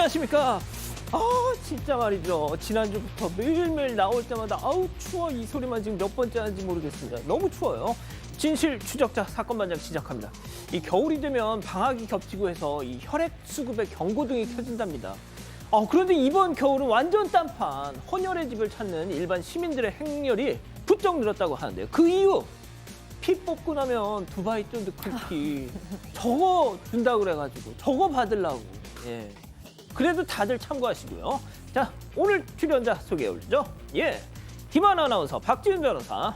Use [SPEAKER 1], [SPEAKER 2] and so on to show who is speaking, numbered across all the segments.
[SPEAKER 1] 안녕하십니까. 진짜 말이죠. 지난주부터 매일매일 나올 때마다 아우 추워 이 소리만 지금 몇 번째 하는지 모르겠습니다. 너무 추워요. 진실 추적자 사건 반장 시작합니다. 이 겨울이 되면 방학이 겹치고 해서 이 혈액 수급의 경고등이 켜진답니다. 그런데 이번 겨울은 완전 딴판, 헌혈의 집을 찾는 일반 시민들의 행렬이 부쩍 늘었다고 하는데요. 그 이유, 피 뽑고 나면 두바이 쫀득 쿠키 저거 준다고 그래가지고 저거 받으려고. 예. 그래도 다들 참고하시고요. 자, 오늘 출연자 소개해 올리죠. 예, 김하나 아나운서, 박지윤 변호사,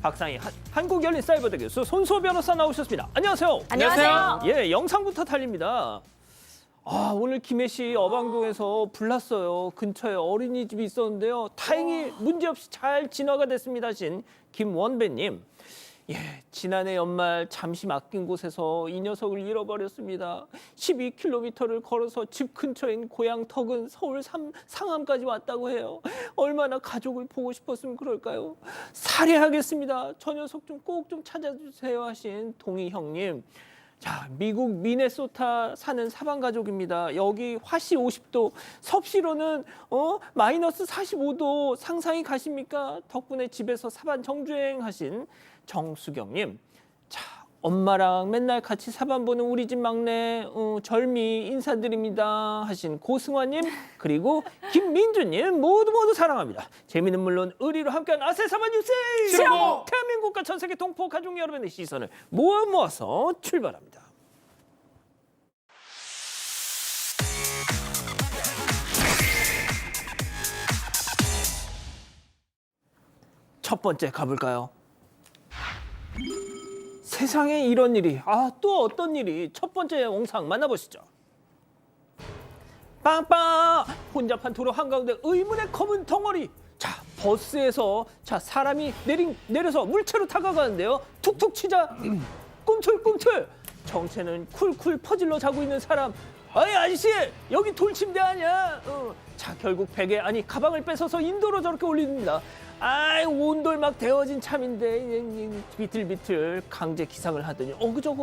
[SPEAKER 1] 박상희 한국열린사이버대 교수, 손수호 변호사 나오셨습니다. 안녕하세요.
[SPEAKER 2] 안녕하세요.
[SPEAKER 1] 예, 영상부터 달립니다. 오늘 김해시 어방동에서 불났어요. 근처에 어린이집이 있었는데요. 다행히 문제없이 잘 진화가 됐습니다. 신 김원배님. 예, 지난해 연말 잠시 맡긴 곳에서 이 녀석을 잃어버렸습니다. 12km를 걸어서 집 근처인 고향 덕은 서울 상암까지 왔다고 해요. 얼마나 가족을 보고 싶었으면 그럴까요? 살해하겠습니다. 저 녀석 좀 꼭 좀 찾아주세요 하신 동희 형님. 자, 미국 미네소타 사는 사방 가족입니다. 여기 화씨 50도, 섭씨로는 마이너스 45도 상상이 가십니까? 덕분에 집에서 사반 정주행 하신 정수경님. 자, 엄마랑 맨날 같이 사반 보는 우리 집 막내 절미 인사드립니다 하신 고승환님, 그리고 김민주님 모두 사랑합니다. 재미는 물론 의리로 함께한 아세 사반 뉴스
[SPEAKER 2] 싫어!
[SPEAKER 1] 대한민국과 전 세계 동포 가족 여러분의 시선을 모아서 출발합니다. 첫 번째 가볼까요? 세상에 이런 일이, 또 어떤 일이. 첫 번째 영상 만나보시죠. 빵빵! 혼잡한 도로 한가운데 의문의 검은 덩어리. 자, 버스에서 사람이 내려서 물체로 다가가는데요. 툭툭 치자 꿈틀꿈틀. 정체는 쿨쿨 퍼질러 자고 있는 사람. 아이 아저씨, 여기 돌침대 아니야? 자, 결국 베개 아니 가방을 뺏어서 인도로 저렇게 올립니다. 온돌 막 데워진 참인데 비틀비틀 강제 기상을 하더니 어그적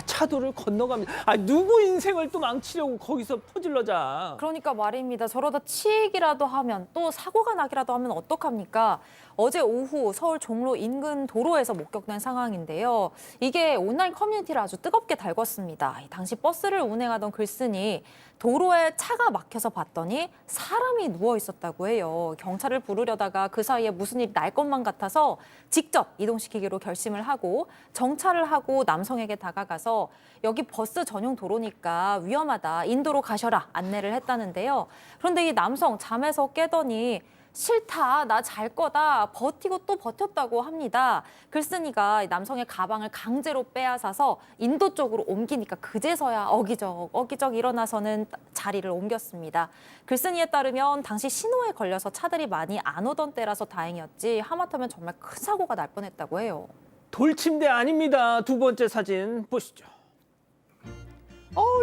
[SPEAKER 1] 차도를 건너갑니다. 누구 인생을 또 망치려고 거기서 퍼질러자.
[SPEAKER 2] 그러니까 말입니다. 저러다 치익이라도 하면, 또 사고가 나기라도 하면 어떡합니까? 어제 오후 서울 종로 인근 도로에서 목격된 상황인데요. 이게 온라인 커뮤니티를 아주 뜨겁게 달궜습니다. 당시 버스를 운행하던 글쓴이 도로에 차가 막혀서 봤더니 사람이 누워 있었다고 해요. 경찰을 부르려다가 그 사이에 무슨 일이 날 것만 같아서 직접 이동시키기로 결심을 하고 정차를 하고 남성에게 다가가서 여기 버스 전용 도로니까 위험하다, 인도로 가셔라 안내를 했다는데요. 그런데 이 남성 잠에서 깨더니 싫다, 나 잘 거다, 버티고 또 버텼다고 합니다. 글쓴이가 남성의 가방을 강제로 빼앗아서 인도 쪽으로 옮기니까 그제서야 어기적 일어나서는 자리를 옮겼습니다. 글쓴이에 따르면 당시 신호에 걸려서 차들이 많이 안 오던 때라서 다행이었지 하마터면 정말 큰 사고가 날 뻔했다고 해요.
[SPEAKER 1] 돌침대 아닙니다. 두 번째 사진 보시죠.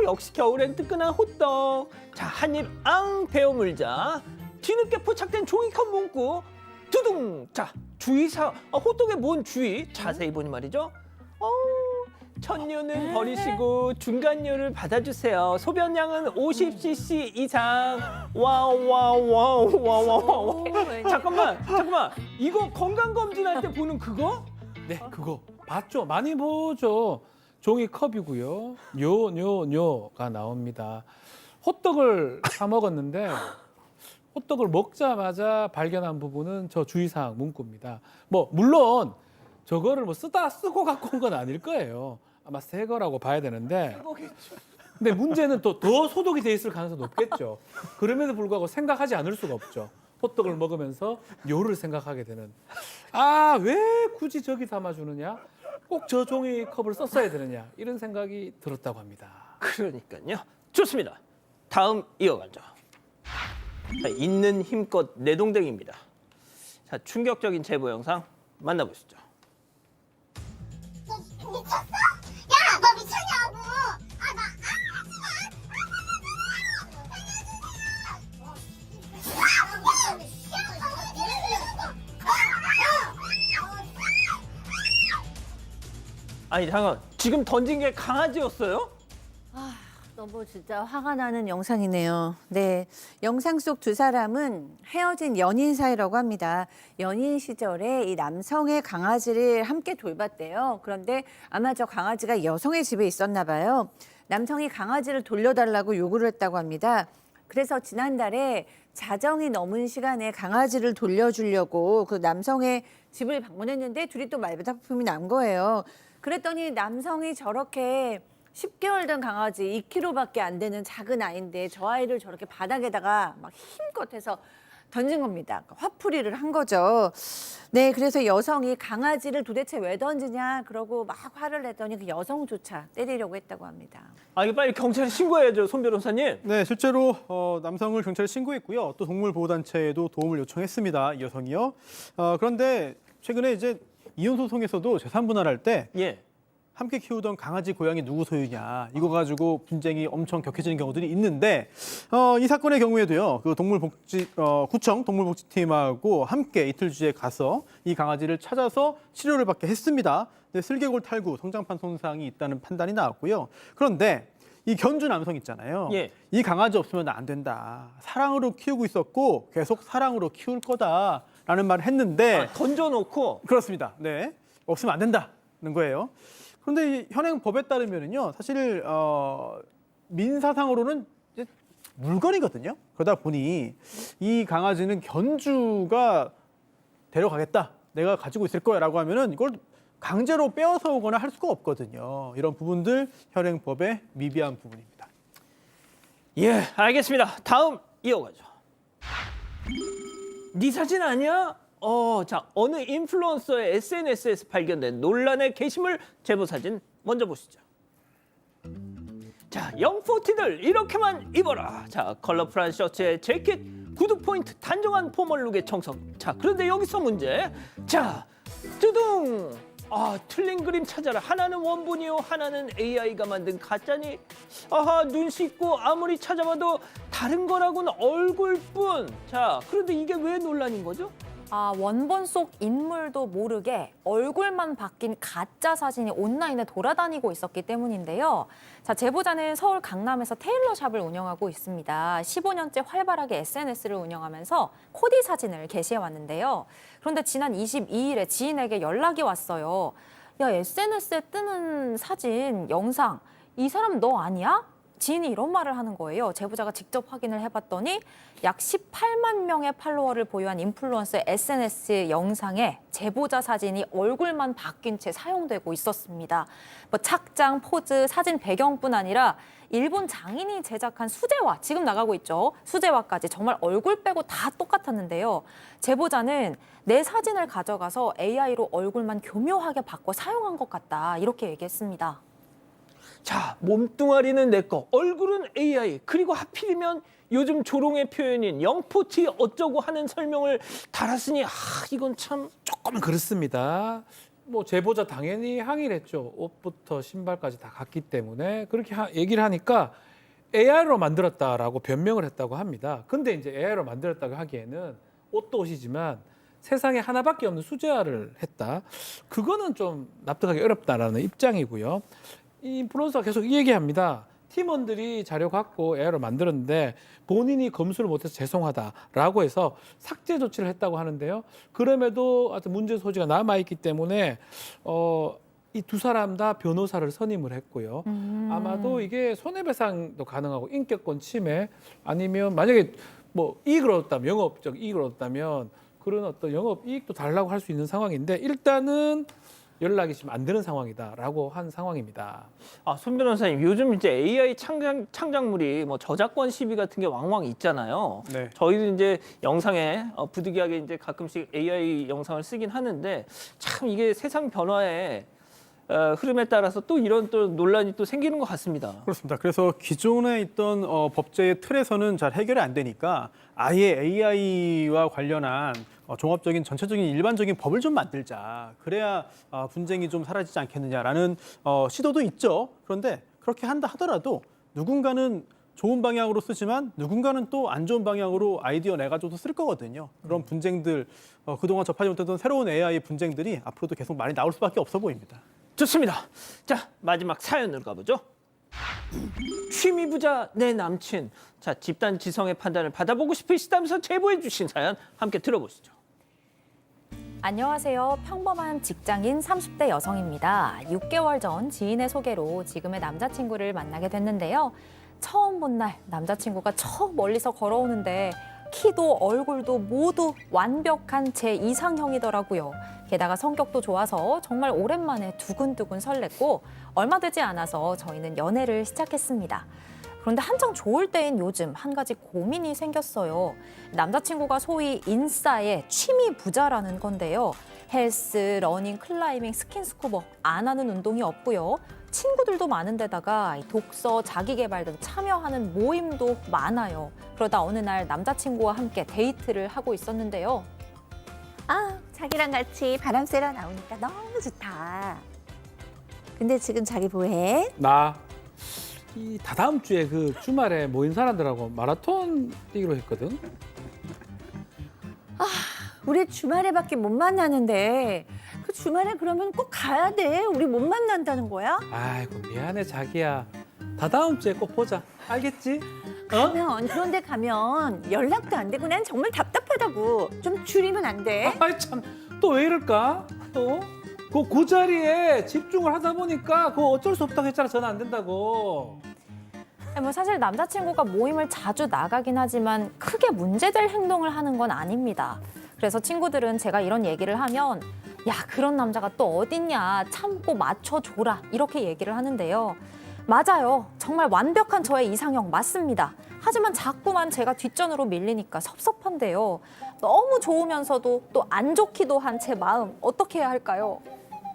[SPEAKER 1] 역시 겨울엔 뜨끈한 호떡. 자, 한입 베어 물자. 뒤늦게 포착된 종이컵 문구 두둥. 자, 주의사 호떡에 뭔 주의? 자세히 보니 말이죠. 천유는 버리시고 중간유를 받아주세요. 소변량은 50cc 이상. 와우. 잠깐만. 이거 건강검진할 때 보는 그거?
[SPEAKER 3] 네, 그거 봤죠? 많이 보죠. 종이컵이고요. 뇨가 나옵니다. 호떡을 사 먹었는데 호떡을 먹자마자 발견한 부분은 저 주의사항 문구입니다. 물론 저거를 쓰고 갖고 온 건 아닐 거예요. 아마 새 거라고 봐야 되는데. 근데 문제는 또 더 소독이 돼 있을 가능성이 높겠죠. 그럼에도 불구하고 생각하지 않을 수가 없죠. 호떡을 먹으면서 뇨를 생각하게 되는. 왜 굳이 저기 담아주느냐? 꼭 저 종이컵을 썼어야 되느냐? 이런 생각이 들었다고 합니다.
[SPEAKER 1] 그러니까요. 좋습니다. 다음 이어가죠. 자, 있는 힘껏 내동댕입니다. 자, 충격적인 제보 영상 만나보시죠.
[SPEAKER 4] 미쳤어? 야, 너 미쳤냐고!
[SPEAKER 1] 아니 잠깐, 지금 던진 게 강아지였어요?
[SPEAKER 5] 너무 진짜 화가 나는 영상이네요. 네, 영상 속 두 사람은 헤어진 연인 사이라고 합니다. 연인 시절에 이 남성의 강아지를 함께 돌봤대요. 그런데 아마 저 강아지가 여성의 집에 있었나 봐요. 남성이 강아지를 돌려달라고 요구를 했다고 합니다. 그래서 지난달에 자정이 넘은 시간에 강아지를 돌려주려고 그 남성의 집을 방문했는데 둘이 또 말다툼이 난 거예요. 그랬더니 남성이 저렇게 10개월 된 강아지 2kg밖에 안 되는 작은 아이인데 저 아이를 저렇게 바닥에다가 막 힘껏 해서 던진 겁니다. 화풀이를 한 거죠. 네, 그래서 여성이 강아지를 도대체 왜 던지냐 그러고 막 화를 냈더니 그 여성조차 때리려고 했다고 합니다.
[SPEAKER 1] 아, 이거 빨리 경찰에 신고해야죠, 손 변호사님.
[SPEAKER 6] 네, 실제로 남성을 경찰에 신고했고요. 또 동물보호단체에도 도움을 요청했습니다. 이 여성이요. 그런데 최근에 이제 이혼 소송에서도 재산 분할할 때
[SPEAKER 1] 예.
[SPEAKER 6] 함께 키우던 강아지, 고양이 누구 소유냐 이거 가지고 분쟁이 엄청 격해지는 경우들이 있는데 이 사건의 경우에도요. 그 구청 동물복지팀하고 함께 이틀 주에 가서 이 강아지를 찾아서 치료를 받게 했습니다. 근데 슬개골 탈구, 성장판 손상이 있다는 판단이 나왔고요. 그런데 이 견주 남성 있잖아요.
[SPEAKER 1] 예.
[SPEAKER 6] 이 강아지 없으면 안 된다. 사랑으로 키우고 있었고 계속 사랑으로 키울 거다라는 말을 했는데
[SPEAKER 1] 아, 던져놓고
[SPEAKER 6] 그렇습니다. 네, 없으면 안 된다는 거예요. 그런데 이 현행 법에 따르면은요, 사실 민사상으로는 이제 물건이거든요. 그러다 보니 이 강아지는 견주가 데려가겠다, 내가 가지고 있을 거야라고 하면은 이걸 강제로 빼앗아 오거나 할 수가 없거든요. 이런 부분들 현행법의 미비한 부분입니다.
[SPEAKER 1] 예, 알겠습니다. 다음 이어가죠. 네 사진 아니야? 자, 어느 인플루언서의 SNS에서 발견된 논란의 게시물 제보 사진 먼저 보시죠. 자, 영포티들 이렇게만 입어라. 자, 컬러풀한 셔츠에 재킷, 구두 포인트 단정한 포멀룩의 정석. 자, 그런데 여기서 문제. 자, 뚜둥. 틀린 그림 찾아라. 하나는 원본이요, 하나는 AI가 만든 가짜니. 아하, 눈 씻고 아무리 찾아봐도 다른 거라고는 얼굴뿐. 자, 그런데 이게 왜 논란인 거죠?
[SPEAKER 2] 원본 속 인물도 모르게 얼굴만 바뀐 가짜 사진이 온라인에 돌아다니고 있었기 때문인데요. 자, 제보자는 서울 강남에서 테일러샵을 운영하고 있습니다. 15년째 활발하게 SNS를 운영하면서 코디 사진을 게시해왔는데요. 그런데 지난 22일에 지인에게 연락이 왔어요. 야, SNS에 뜨는 사진, 영상, 이 사람 너 아니야? 지인이 이런 말을 하는 거예요. 제보자가 직접 확인을 해봤더니 약 18만 명의 팔로워를 보유한 인플루언서의 SNS 영상에 제보자 사진이 얼굴만 바뀐 채 사용되고 있었습니다. 뭐 착장, 포즈, 사진 배경뿐 아니라 일본 장인이 제작한 수제화, 지금 나가고 있죠. 수제화까지 정말 얼굴 빼고 다 똑같았는데요. 제보자는 내 사진을 가져가서 AI로 얼굴만 교묘하게 바꿔 사용한 것 같다, 이렇게 얘기했습니다.
[SPEAKER 1] 자, 몸뚱아리는 내 거, 얼굴은 AI, 그리고 하필이면 요즘 조롱의 표현인 영포티 어쩌고 하는 설명을 달았으니 이건 참
[SPEAKER 3] 조금은 그렇습니다. 뭐 제보자 당연히 항의를 했죠. 옷부터 신발까지 다 같기 때문에 그렇게 얘기를 하니까 AI로 만들었다라고 변명을 했다고 합니다. 근데 이제 AI로 만들었다고 하기에는 옷도 옷이지만 세상에 하나밖에 없는 수제화를 했다. 그거는 좀 납득하기 어렵다라는 입장이고요. 이 인플루언서가 계속 이 얘기합니다. 팀원들이 자료 갖고 AI로 만들었는데 본인이 검수를 못해서 죄송하다라고 해서 삭제 조치를 했다고 하는데요. 그럼에도 아주 문제 소지가 남아있기 때문에 이 두 사람 다 변호사를 선임을 했고요. 아마도 이게 손해배상도 가능하고 인격권 침해 아니면 만약에 뭐 이익을 얻었다면, 영업적 이익을 얻었다면 그런 어떤 영업 이익도 달라고 할 수 있는 상황인데 일단은 연락이 지금 안 되는 상황이다라고 한 상황입니다.
[SPEAKER 1] 손 변호사님, 요즘 이제 AI 창작물이 뭐 저작권 시비 같은 게 왕왕 있잖아요.
[SPEAKER 6] 네.
[SPEAKER 1] 저희도 이제 영상에 부득이하게 이제 가끔씩 AI 영상을 쓰긴 하는데 참 이게 세상 변화의 흐름에 따라서 또 이런 또 논란이 또 생기는 것 같습니다.
[SPEAKER 6] 그렇습니다. 그래서 기존에 있던 법제의 틀에서는 잘 해결이 안 되니까 아예 AI와 관련한 종합적인 전체적인 일반적인 법을 좀 만들자. 그래야 분쟁이 좀 사라지지 않겠느냐라는 시도도 있죠. 그런데 그렇게 한다 하더라도 누군가는 좋은 방향으로 쓰지만 누군가는 또 안 좋은 방향으로 아이디어 내가지고도 쓸 거거든요. 그런 분쟁들, 그동안 접하지 못했던 새로운 AI 분쟁들이 앞으로도 계속 많이 나올 수밖에 없어 보입니다.
[SPEAKER 1] 좋습니다. 자, 마지막 사연으로 가보죠. 취미 부자 내 남친. 자, 집단 지성의 판단을 받아보고 싶으시다면서 제보해 주신 사연 함께 들어보시죠.
[SPEAKER 2] 안녕하세요. 평범한 직장인 30대 여성입니다. 6개월 전 지인의 소개로 지금의 남자친구를 만나게 됐는데요. 처음 본 날 남자친구가 저 멀리서 걸어오는데 키도 얼굴도 모두 완벽한 제 이상형이더라고요. 게다가 성격도 좋아서 정말 오랜만에 두근두근 설렜고 얼마 되지 않아서 저희는 연애를 시작했습니다. 그런데 한창 좋을 때인 요즘 한 가지 고민이 생겼어요. 남자친구가 소위 인싸의 취미 부자라는 건데요. 헬스, 러닝, 클라이밍, 스킨스쿠버 안 하는 운동이 없고요. 친구들도 많은데다가 독서, 자기계발 등 참여하는 모임도 많아요. 그러다 어느 날 남자친구와 함께 데이트를 하고 있었는데요.
[SPEAKER 5] 아, 자기랑 같이 바람 쐬러 나오니까 너무 좋다. 근데 지금 자기 뭐해?
[SPEAKER 3] 이 다다음 주에 그 주말에 모인 사람들하고 마라톤 뛰기로 했거든.
[SPEAKER 5] 우리 주말에밖에 못 만나는데 그 주말에 그러면 꼭 가야 돼. 우리 못 만난다는 거야?
[SPEAKER 3] 아이고 미안해 자기야. 다다음 주에 꼭 보자. 알겠지?
[SPEAKER 5] 그런데 가면 연락도 안 되고 난 정말 답답하다고. 좀 줄이면 안 돼?
[SPEAKER 3] 아이 참 또 왜 이럴까? 그 자리에 집중을 하다 보니까 그거 어쩔 수 없다고 했잖아. 전화 안 된다고.
[SPEAKER 2] 뭐 사실 남자친구가 모임을 자주 나가긴 하지만 크게 문제될 행동을 하는 건 아닙니다. 그래서 친구들은 제가 이런 얘기를 하면 야, 그런 남자가 또 어딨냐, 참고 맞춰줘라 이렇게 얘기를 하는데요. 맞아요. 정말 완벽한 저의 이상형 맞습니다. 하지만 자꾸만 제가 뒷전으로 밀리니까 섭섭한데요. 너무 좋으면서도 또 안 좋기도 한 제 마음 어떻게 해야 할까요?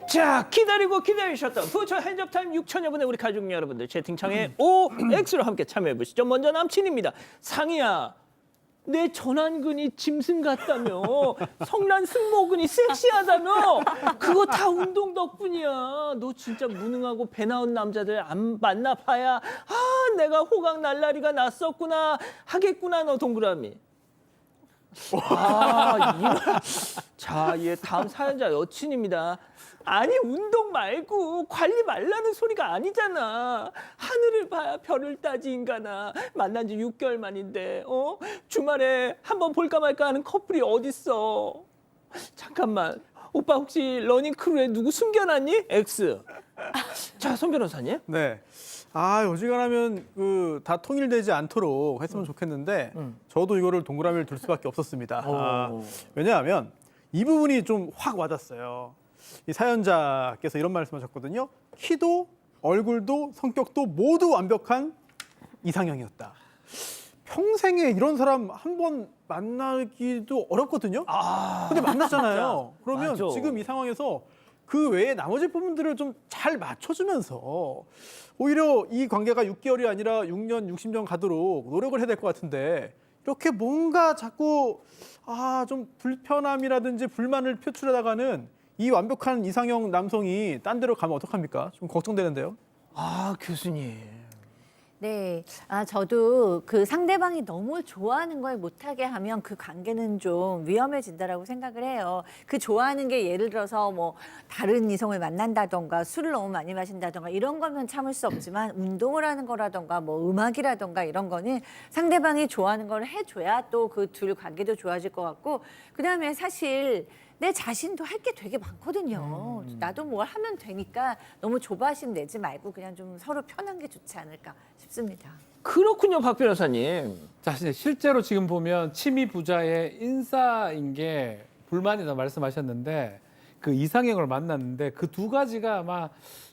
[SPEAKER 1] 자, 기다리고 기다리셨던 부처 핸즈업타임 6천여 분의 우리 가족 여러분들 채팅창에 OX로 함께 참여해 보시죠. 먼저 남친입니다. 상희야, 내 전완근이 짐승 같다며, 성난 승모근이 섹시하다며, 그거 다 운동 덕분이야. 너 진짜 무능하고 배 나온 남자들 안 만나봐야 내가 호강 날라리가 났었구나 하겠구나. 너 동그라미. 자, 예, 다음 사연자 여친입니다. 아니, 운동 말고 관리 말라는 소리가 아니잖아. 하늘을 봐야 별을 따지 인간아. 만난 지 6개월 만인데 주말에 한번 볼까 말까 하는 커플이 어딨어. 잠깐만, 오빠 혹시 러닝 크루에 누구 숨겨놨니? X. 자, 손 변호사님.
[SPEAKER 6] 네. 어지간하면 다 통일되지 않도록 했으면 좋겠는데 저도 이거를 동그라미를 둘 수밖에 없었습니다. 왜냐하면 이 부분이 좀 확 와닿았어요. 이 사연자께서 이런 말씀하셨거든요. 키도 얼굴도 성격도 모두 완벽한 이상형이었다. 평생에 이런 사람 한 번 만나기도 어렵거든요. 근데 만났잖아요. 그러면
[SPEAKER 1] 맞아.
[SPEAKER 6] 지금 이 상황에서 그 외에 나머지 부분들을 좀 잘 맞춰주면서 오히려 이 관계가 6개월이 아니라 6년, 60년 가도록 노력을 해야 될 것 같은데 이렇게 뭔가 자꾸 좀 불편함이라든지 불만을 표출하다가는 이 완벽한 이상형 남성이 딴 데로 가면 어떡합니까? 좀 걱정되는데요.
[SPEAKER 1] 교수님.
[SPEAKER 5] 네. 저도 그 상대방이 너무 좋아하는 걸 못하게 하면 그 관계는 좀 위험해진다라고 생각을 해요. 그 좋아하는 게 예를 들어서 뭐 다른 이성을 만난다던가 술을 너무 많이 마신다던가 이런 거면 참을 수 없지만 운동을 하는 거라던가 뭐 음악이라던가 이런 거는 상대방이 좋아하는 걸 해줘야 또 그 둘 관계도 좋아질 것 같고 그다음에 사실 내 자신도 할 게 되게 많거든요. 나도 뭘 하면 되니까 너무 조바심 내지 말고 그냥 좀 서로 편한 게 좋지 않을까 싶습니다.
[SPEAKER 1] 그렇군요, 박 변호사님.
[SPEAKER 3] 자, 실제로 지금 보면 취미 부자의 인싸인 게 불만이다 말씀하셨는데 그 이상형을 만났는데 그 두 가지가 아마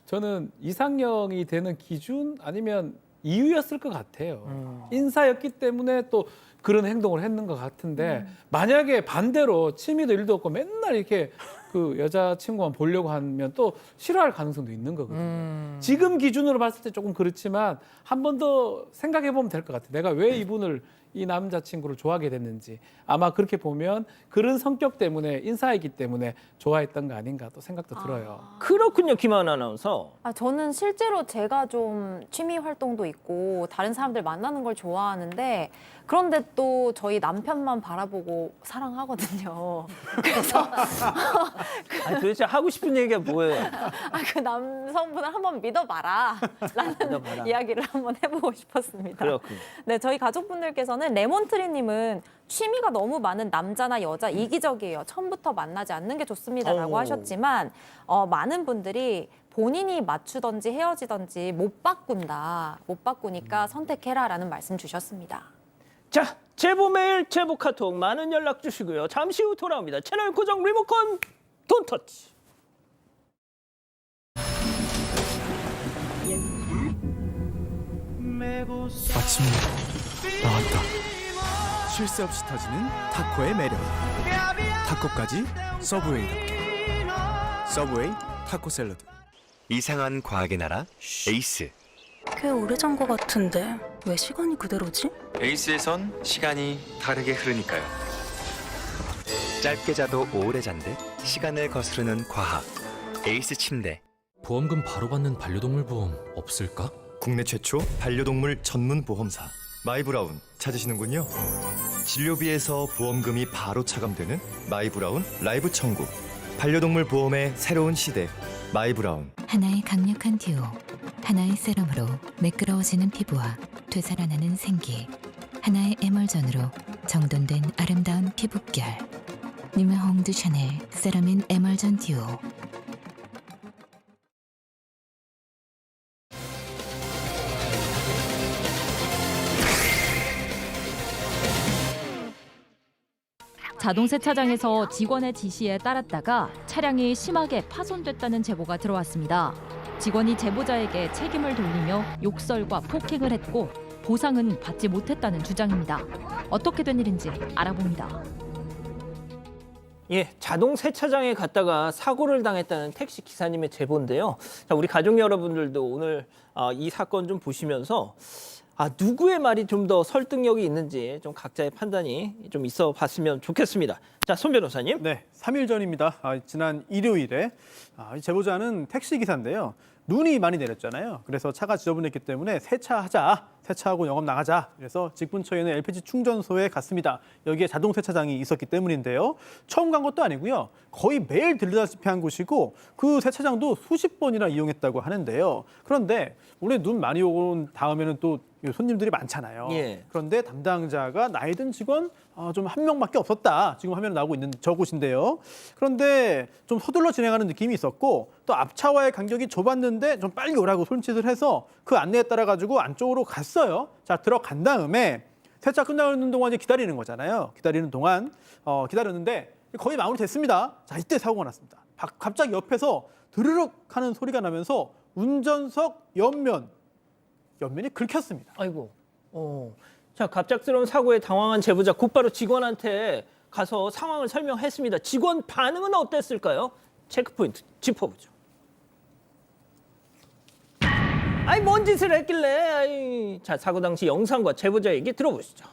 [SPEAKER 3] 저는 이상형이 되는 기준 아니면 이유였을 것 같아요. 인싸였기 때문에 또 그런 행동을 했는 것 같은데 만약에 반대로 취미도 일도 없고 맨날 이렇게 그 여자친구만 보려고 하면 또 싫어할 가능성도 있는 거거든요. 지금 기준으로 봤을 때 조금 그렇지만 한 번 더 생각해 보면 될 것 같아요. 내가 왜 이분을 이 남자친구를 좋아하게 됐는지 아마 그렇게 보면 그런 성격 때문에 인사이기 때문에 좋아했던 거 아닌가 또 생각도 들어요.
[SPEAKER 1] 그렇군요, 김하은 아나운서.
[SPEAKER 2] 저는 실제로 제가 좀 취미 활동도 있고 다른 사람들 만나는 걸 좋아하는데 그런데 또 저희 남편만 바라보고 사랑하거든요. 그래서
[SPEAKER 1] 아니, 도대체 하고 싶은 얘기가 뭐예요?
[SPEAKER 2] 그 남성분을 한번 믿어봐라 라는
[SPEAKER 1] 믿어봐라.
[SPEAKER 2] 이야기를 한번 해보고 싶었습니다.
[SPEAKER 1] 그렇군요.
[SPEAKER 2] 네, 저희 가족분들께서는 레몬트리님은 취미가 너무 많은 남자나 여자 이기적이에요. 처음부터 만나지 않는 게 좋습니다라고
[SPEAKER 1] 오.
[SPEAKER 2] 하셨지만 많은 분들이 본인이 맞추던지 헤어지던지 못 바꾼다. 못 바꾸니까 선택해라라는 말씀 주셨습니다.
[SPEAKER 1] 자, 제보 메일, 제보 카톡 많은 연락 주시고요. 잠시 후 돌아옵니다. 채널 고정 리모컨 돈터치.
[SPEAKER 7] 마침내 나왔다. 쉴 새 없이 터지는 타코의 매력. 타코까지 서브웨이답게. 서브웨이 타코 샐러드.
[SPEAKER 8] 이상한 과학의 나라 에이스.
[SPEAKER 9] 꽤 오래전 것 같은데 왜 시간이 그대로지?
[SPEAKER 8] 에이스에선 시간이 다르게 흐르니까요. 짧게 자도 오래 잔듯 시간을 거스르는 과학. 에이스 침대.
[SPEAKER 10] 보험금 바로 받는 반려동물 보험 없을까?
[SPEAKER 11] 국내 최초 반려동물 전문 보험사 마이브라운 찾으시는군요. 진료비에서 보험금이 바로 차감되는 마이브라운 라이브 청구. 반려동물 보험의 새로운 시대 마이브라운.
[SPEAKER 12] 하나의 강력한 듀오, 하나의 세럼으로 매끄러워지는 피부와 되살아나는 생기, 하나의 에멀전으로 정돈된 아름다운 피부결. 누메홍 두 샤넬 세라민 에멀전 듀오.
[SPEAKER 13] 자동 세차장에서 직원의 지시에 따랐다가 차량이 심하게 파손됐다는 제보가 들어왔습니다. 직원이 제보자에게 책임을 돌리며 욕설과 폭행을 했고 보상은 받지 못했다는 주장입니다. 어떻게 된 일인지 알아봅니다.
[SPEAKER 1] 예, 자동 세차장에 갔다가 사고를 당했다는 택시 기사님의 제보인데요. 자, 우리 가족 여러분들도 오늘 이 사건 좀 보시면서 누구의 말이 좀 더 설득력이 있는지 좀 각자의 판단이 좀 있어 봤으면 좋겠습니다. 자, 손 변호사님.
[SPEAKER 6] 네, 3일 전입니다. 지난 일요일에 이 제보자는 택시 기사인데요. 눈이 많이 내렸잖아요. 그래서 차가 지저분했기 때문에 세차하고 영업 나가자. 그래서 집 근처에 있는 LPG 충전소에 갔습니다. 여기에 자동 세차장이 있었기 때문인데요. 처음 간 것도 아니고요. 거의 매일 들르다시피 한 곳이고 그 세차장도 수십 번이나 이용했다고 하는데요. 그런데 원래 눈 많이 온 다음에는 또 손님들이 많잖아요.
[SPEAKER 1] 예.
[SPEAKER 6] 그런데 담당자가 나이 든 직원 좀 한 명밖에 없었다. 지금 화면에 나오고 있는 저곳인데요. 그런데 좀 서둘러 진행하는 느낌이 있었고 또 앞차와의 간격이 좁았는데 좀 빨리 오라고 손짓을 해서 그 안내에 따라 가지고 안쪽으로 갔어요. 자, 들어간 다음에 세차 끝나는 동안 이제 기다리는 거잖아요. 기다리는 동안 기다렸는데 거의 마무리됐습니다. 자, 이때 사고가 났습니다. 갑자기 옆에서 드르륵 하는 소리가 나면서 운전석 옆면이 긁혔습니다.
[SPEAKER 1] 아이고. 자, 갑작스러운 사고에 당황한 제보자 곧바로 직원한테 가서 상황을 설명했습니다. 직원 반응은 어땠을까요? 체크포인트 짚어보죠. 뭔 짓을 했길래. 자, 사고 당시 영상과 제보자 얘기 들어보시죠.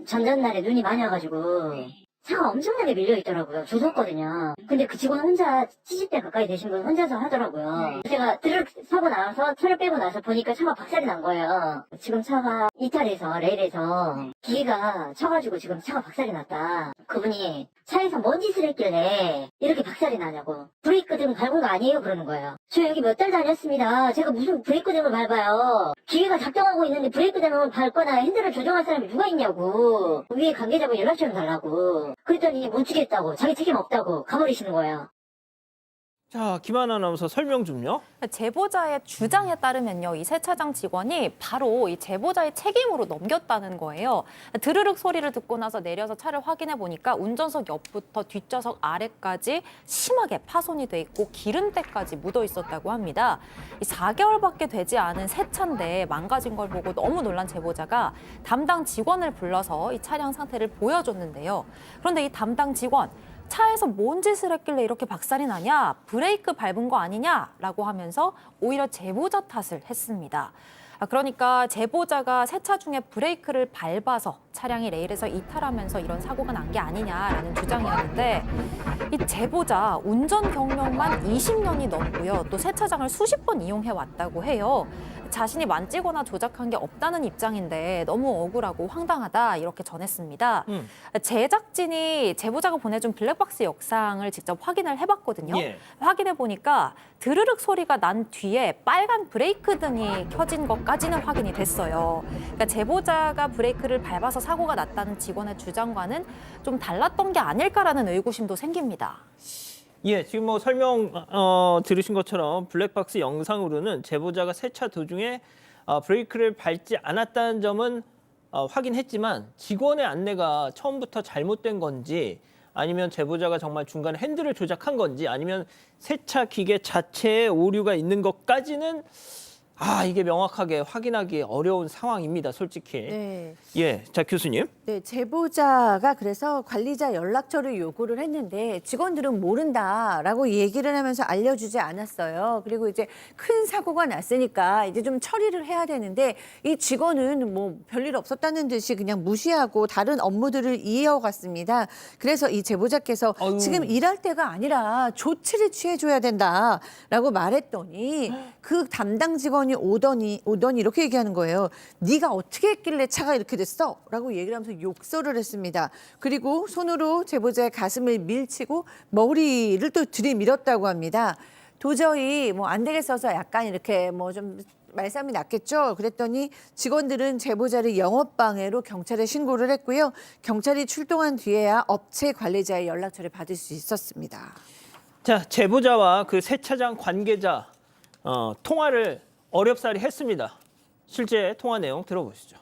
[SPEAKER 4] 전전날에 눈이 많이 와가지고 차가 엄청나게 밀려있더라고요. 조섰거든요. 근데 그 직원 혼자 70대 가까이 되신 분 혼자서 하더라고요. 제가 드르륵 사고 나서 차를 빼고 나서 보니까 차가 박살이 난 거예요. 지금 차가 이탈해서 레일에서 기계가 쳐가지고 지금 차가 박살이 났다. 그분이 차에서 뭔 짓을 했길래 이렇게 박살이 나냐고. 브레이크 등 밟은 거 아니에요? 그러는 거예요. 저 여기 몇 달 다녔습니다. 제가 무슨 브레이크 등을 밟아요. 기계가 작동하고 있는데 브레이크 등을 밟거나 핸들을 조정할 사람이 누가 있냐고. 위에 관계자분 연락 좀 달라고. 그랬더니 못 주겠다고. 자기 책임 없다고 가버리시는 거예요.
[SPEAKER 1] 자, 김하나 아나운서 설명 좀요.
[SPEAKER 2] 제보자의 주장에 따르면요, 이 세차장 직원이 바로 이 제보자의 책임으로 넘겼다는 거예요. 드르륵 소리를 듣고 나서 내려서 차를 확인해 보니까 운전석 옆부터 뒷좌석 아래까지 심하게 파손이 돼 있고 기름때까지 묻어 있었다고 합니다. 이 4개월밖에 되지 않은 새 차인데 망가진 걸 보고 너무 놀란 제보자가 담당 직원을 불러서 이 차량 상태를 보여줬는데요. 그런데 이 담당 직원, 차에서 뭔 짓을 했길래 이렇게 박살이 나냐? 브레이크 밟은 거 아니냐라고 하면서 오히려 제보자 탓을 했습니다. 그러니까 제보자가 세차 중에 브레이크를 밟아서 차량이 레일에서 이탈하면서 이런 사고가 난 게 아니냐라는 주장이었는데, 이 제보자 운전 경력만 20년이 넘고요. 또 세차장을 수십 번 이용해 왔다고 해요. 자신이 만지거나 조작한 게 없다는 입장인데 너무 억울하고 황당하다 이렇게 전했습니다. 제작진이 제보자가 보내준 블랙박스 영상을 직접 확인을 해봤거든요.
[SPEAKER 1] 예.
[SPEAKER 2] 확인해 보니까 드르륵 소리가 난 뒤에 빨간 브레이크 등이 켜진 것까지는 확인이 됐어요. 그러니까 제보자가 브레이크를 밟아서 사고가 났다는 직원의 주장과는 좀 달랐던 게 아닐까라는 의구심도 생깁니다.
[SPEAKER 1] 예, 지금 뭐 설명 들으신 것처럼 블랙박스 영상으로는 제보자가 세차 도중에 브레이크를 밟지 않았다는 점은 확인했지만 직원의 안내가 처음부터 잘못된 건지 아니면 제보자가 정말 중간에 핸들을 조작한 건지 아니면 세차 기계 자체에 오류가 있는 것까지는 이게 명확하게 확인하기 어려운 상황입니다, 솔직히.
[SPEAKER 5] 네.
[SPEAKER 1] 예, 자 교수님.
[SPEAKER 5] 네, 제보자가 그래서 관리자 연락처를 요구를 했는데 직원들은 모른다라고 얘기를 하면서 알려주지 않았어요. 그리고 이제 큰 사고가 났으니까 이제 좀 처리를 해야 되는데 이 직원은 뭐 별일 없었다는 듯이 그냥 무시하고 다른 업무들을 이어갔습니다. 그래서 이 제보자께서 지금 일할 때가 아니라 조치를 취해줘야 된다라고 말했더니 그 담당 직원이 오더니 이렇게 얘기하는 거예요. 네가 어떻게 했길래 차가 이렇게 됐어? 라고 얘기를 하면서 욕설을 했습니다. 그리고 손으로 제보자의 가슴을 밀치고 머리를 또 들이밀었다고 합니다. 도저히 뭐 안 되겠어서 약간 이렇게 뭐 좀 말싸움이 났겠죠. 그랬더니 직원들은 제보자를 영업방해로 경찰에 신고를 했고요. 경찰이 출동한 뒤에야 업체 관리자의 연락처를 받을 수 있었습니다.
[SPEAKER 1] 자, 제보자와 그 세차장 관계자 통화를 어렵사리 했습니다. 실제 통화 내용 들어보시죠.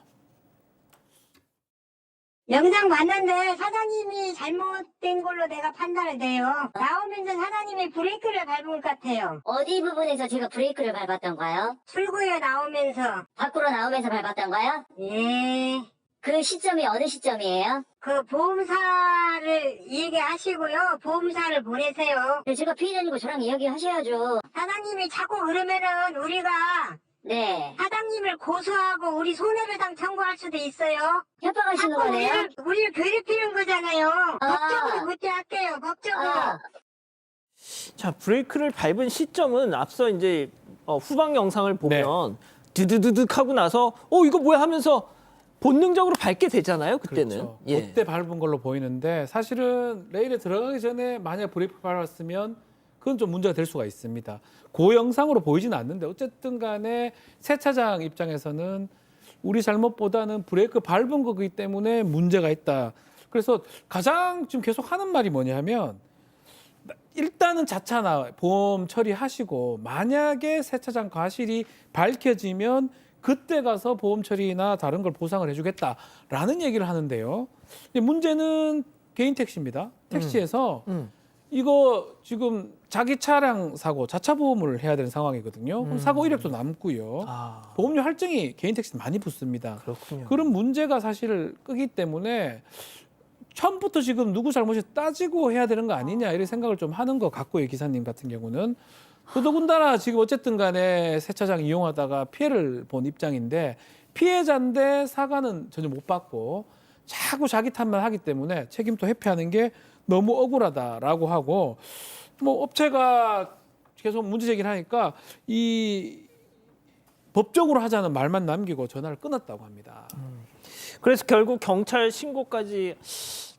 [SPEAKER 4] 영상 봤는데 사장님이 잘못된 걸로 내가 판단을 돼요. 나오면서 사장님이 브레이크를 밟은 것 같아요. 어디 부분에서 제가 브레이크를 밟았던가요? 출구에 나오면서. 밖으로 나오면서 밟았던가요? 예. 그 시점이 어느 시점이에요? 그 보험사를 얘기하시고요. 보험사를 보내세요. 제가 피해자니까 저랑 이야기하셔야죠. 사장님이 자꾸 그러면은 우리가 네. 사장님을 고소하고 우리 손해배상 청구할 수도 있어요. 협박하시는 거네요? 우리를 괴롭히는 거잖아요. 법적으로 문제할게요. 법적으로.
[SPEAKER 1] 자, 브레이크를 밟은 시점은 앞서 이제 후방 영상을 보면 드드드득 하고 나서 이거 뭐야 하면서 본능적으로 밟게 되잖아요, 그때는.
[SPEAKER 3] 그렇죠.
[SPEAKER 1] 예.
[SPEAKER 3] 그때 밟은 걸로 보이는데 사실은 레일에 들어가기 전에 만약 브레이크 밟았으면 그건 좀 문제가 될 수가 있습니다. 그 영상으로 보이지는 않는데 어쨌든 간에 세차장 입장에서는 우리 잘못보다는 브레이크 밟은 거기 때문에 문제가 있다. 그래서 가장 지금 계속 하는 말이 뭐냐면 일단은 자차나 보험 처리하시고 만약에 세차장 과실이 밝혀지면 그때 가서 보험 처리나 다른 걸 보상을 해주겠다라는 얘기를 하는데요. 문제는 개인 택시입니다. 택시에서 이거 지금 자기 차량 사고 자차 보험을 해야 되는 상황이거든요. 그럼 사고 이력도 남고요. 보험료 할증이 개인 택시는 많이 붙습니다.
[SPEAKER 1] 그렇군요.
[SPEAKER 3] 그런 문제가 사실 끄기 때문에 처음부터 지금 누구 잘못이 따지고 해야 되는 거 아니냐 이런 생각을 좀 하는 것 같고요. 기사님 같은 경우는. 더더군다나 지금 어쨌든 간에 세차장 이용하다가 피해를 본 입장인데 피해자인데 사과는 전혀 못 받고 자꾸 자기 탓만 하기 때문에 책임도 회피하는 게 너무 억울하다라고 하고 뭐 업체가 계속 문제 제기를 하니까 이 법적으로 하자는 말만 남기고 전화를 끊었다고 합니다.
[SPEAKER 1] 그래서 결국 경찰 신고까지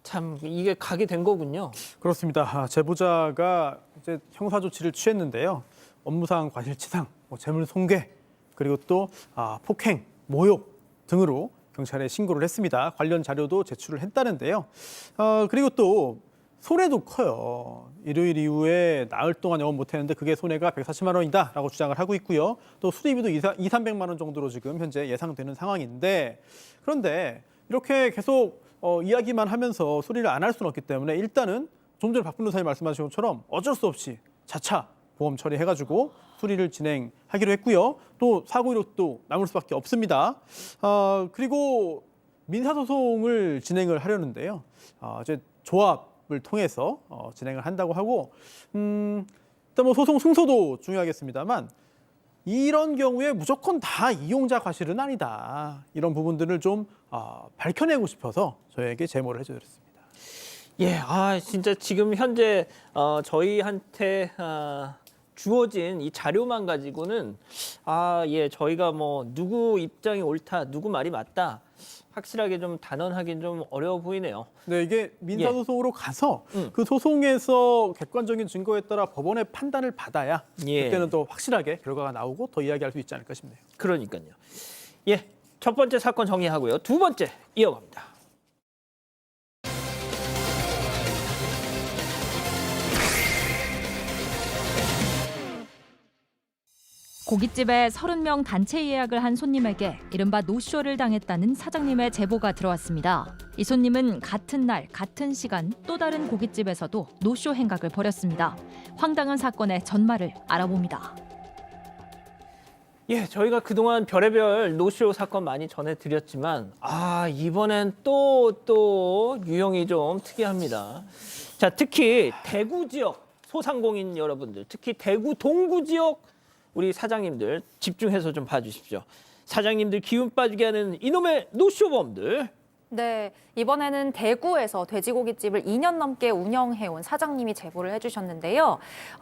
[SPEAKER 1] 참 이게 가게 된 거군요.
[SPEAKER 6] 그렇습니다. 제보자가 이제 형사 조치를 취했는데요. 업무상 과실치상, 재물 손괴, 그리고 또 폭행, 모욕 등으로 경찰에 신고를 했습니다. 관련 자료도 제출을 했다는데요. 그리고 또 손해도 커요. 일요일 이후에 나흘 동안 영업 못했는데 그게 손해가 140만 원이다라고 주장을 하고 있고요. 또 수리비도 200~300만 원 정도로 지금 현재 예상되는 상황인데, 그런데 이렇게 계속 이야기만 하면서 수리를 안 할 수는 없기 때문에 일단은 좀 전에 박 변호사님 말씀하신 것처럼 어쩔 수 없이 자차 보험 처리해가지고 수리를 진행하기로 했고요. 또 사고 이력도 남을 수밖에 없습니다. 그리고 민사소송을 진행을 하려는데요. 이제 조합을 통해서 진행을 한다고 하고, 일단 뭐 소송 승소도 중요하겠습니다만 이런 경우에 무조건 다 이용자 과실은 아니다. 이런 부분들을 좀 밝혀내고 싶어서 저에게 제보를 해주셨습니다.
[SPEAKER 1] 예, 진짜 지금 현재 저희한테 주어진 이 자료만 가지고는 저희가 뭐 누구 입장이 옳다, 누구 말이 맞다 확실하게 좀 단언하기는 좀 어려워 보이네요.
[SPEAKER 6] 네, 이게 민사소송으로 가서 그 소송에서 객관적인 증거에 따라 법원의 판단을 받아야 그때는 또 확실하게 결과가 나오고 더 이야기할 수 있지 않을까 싶네요.
[SPEAKER 1] 그러니까요. 예, 첫 번째 사건 정리하고요. 두 번째 이어갑니다.
[SPEAKER 13] 고깃집에 30명 단체 예약을 한 손님에게 이른바 노쇼를 당했다는 사장님의 제보가 들어왔습니다. 이 손님은 같은 날, 같은 시간 또 다른 고깃집에서도 노쇼 행각을 벌였습니다. 황당한 사건의 전말을 알아봅니다.
[SPEAKER 1] 예, 저희가 그동안 별의별 노쇼 사건 많이 전해드렸지만 이번엔 또 유형이 좀 특이합니다. 자, 특히 대구 지역 소상공인 여러분들, 특히 대구 동구 지역 우리 사장님들 집중해서 좀 봐주십시오. 사장님들 기운 빠지게 하는 이놈의 노쇼범들.
[SPEAKER 2] 네, 이번에는 대구에서 돼지고기집을 2년 넘게 운영해온 사장님이 제보를 해주셨는데요.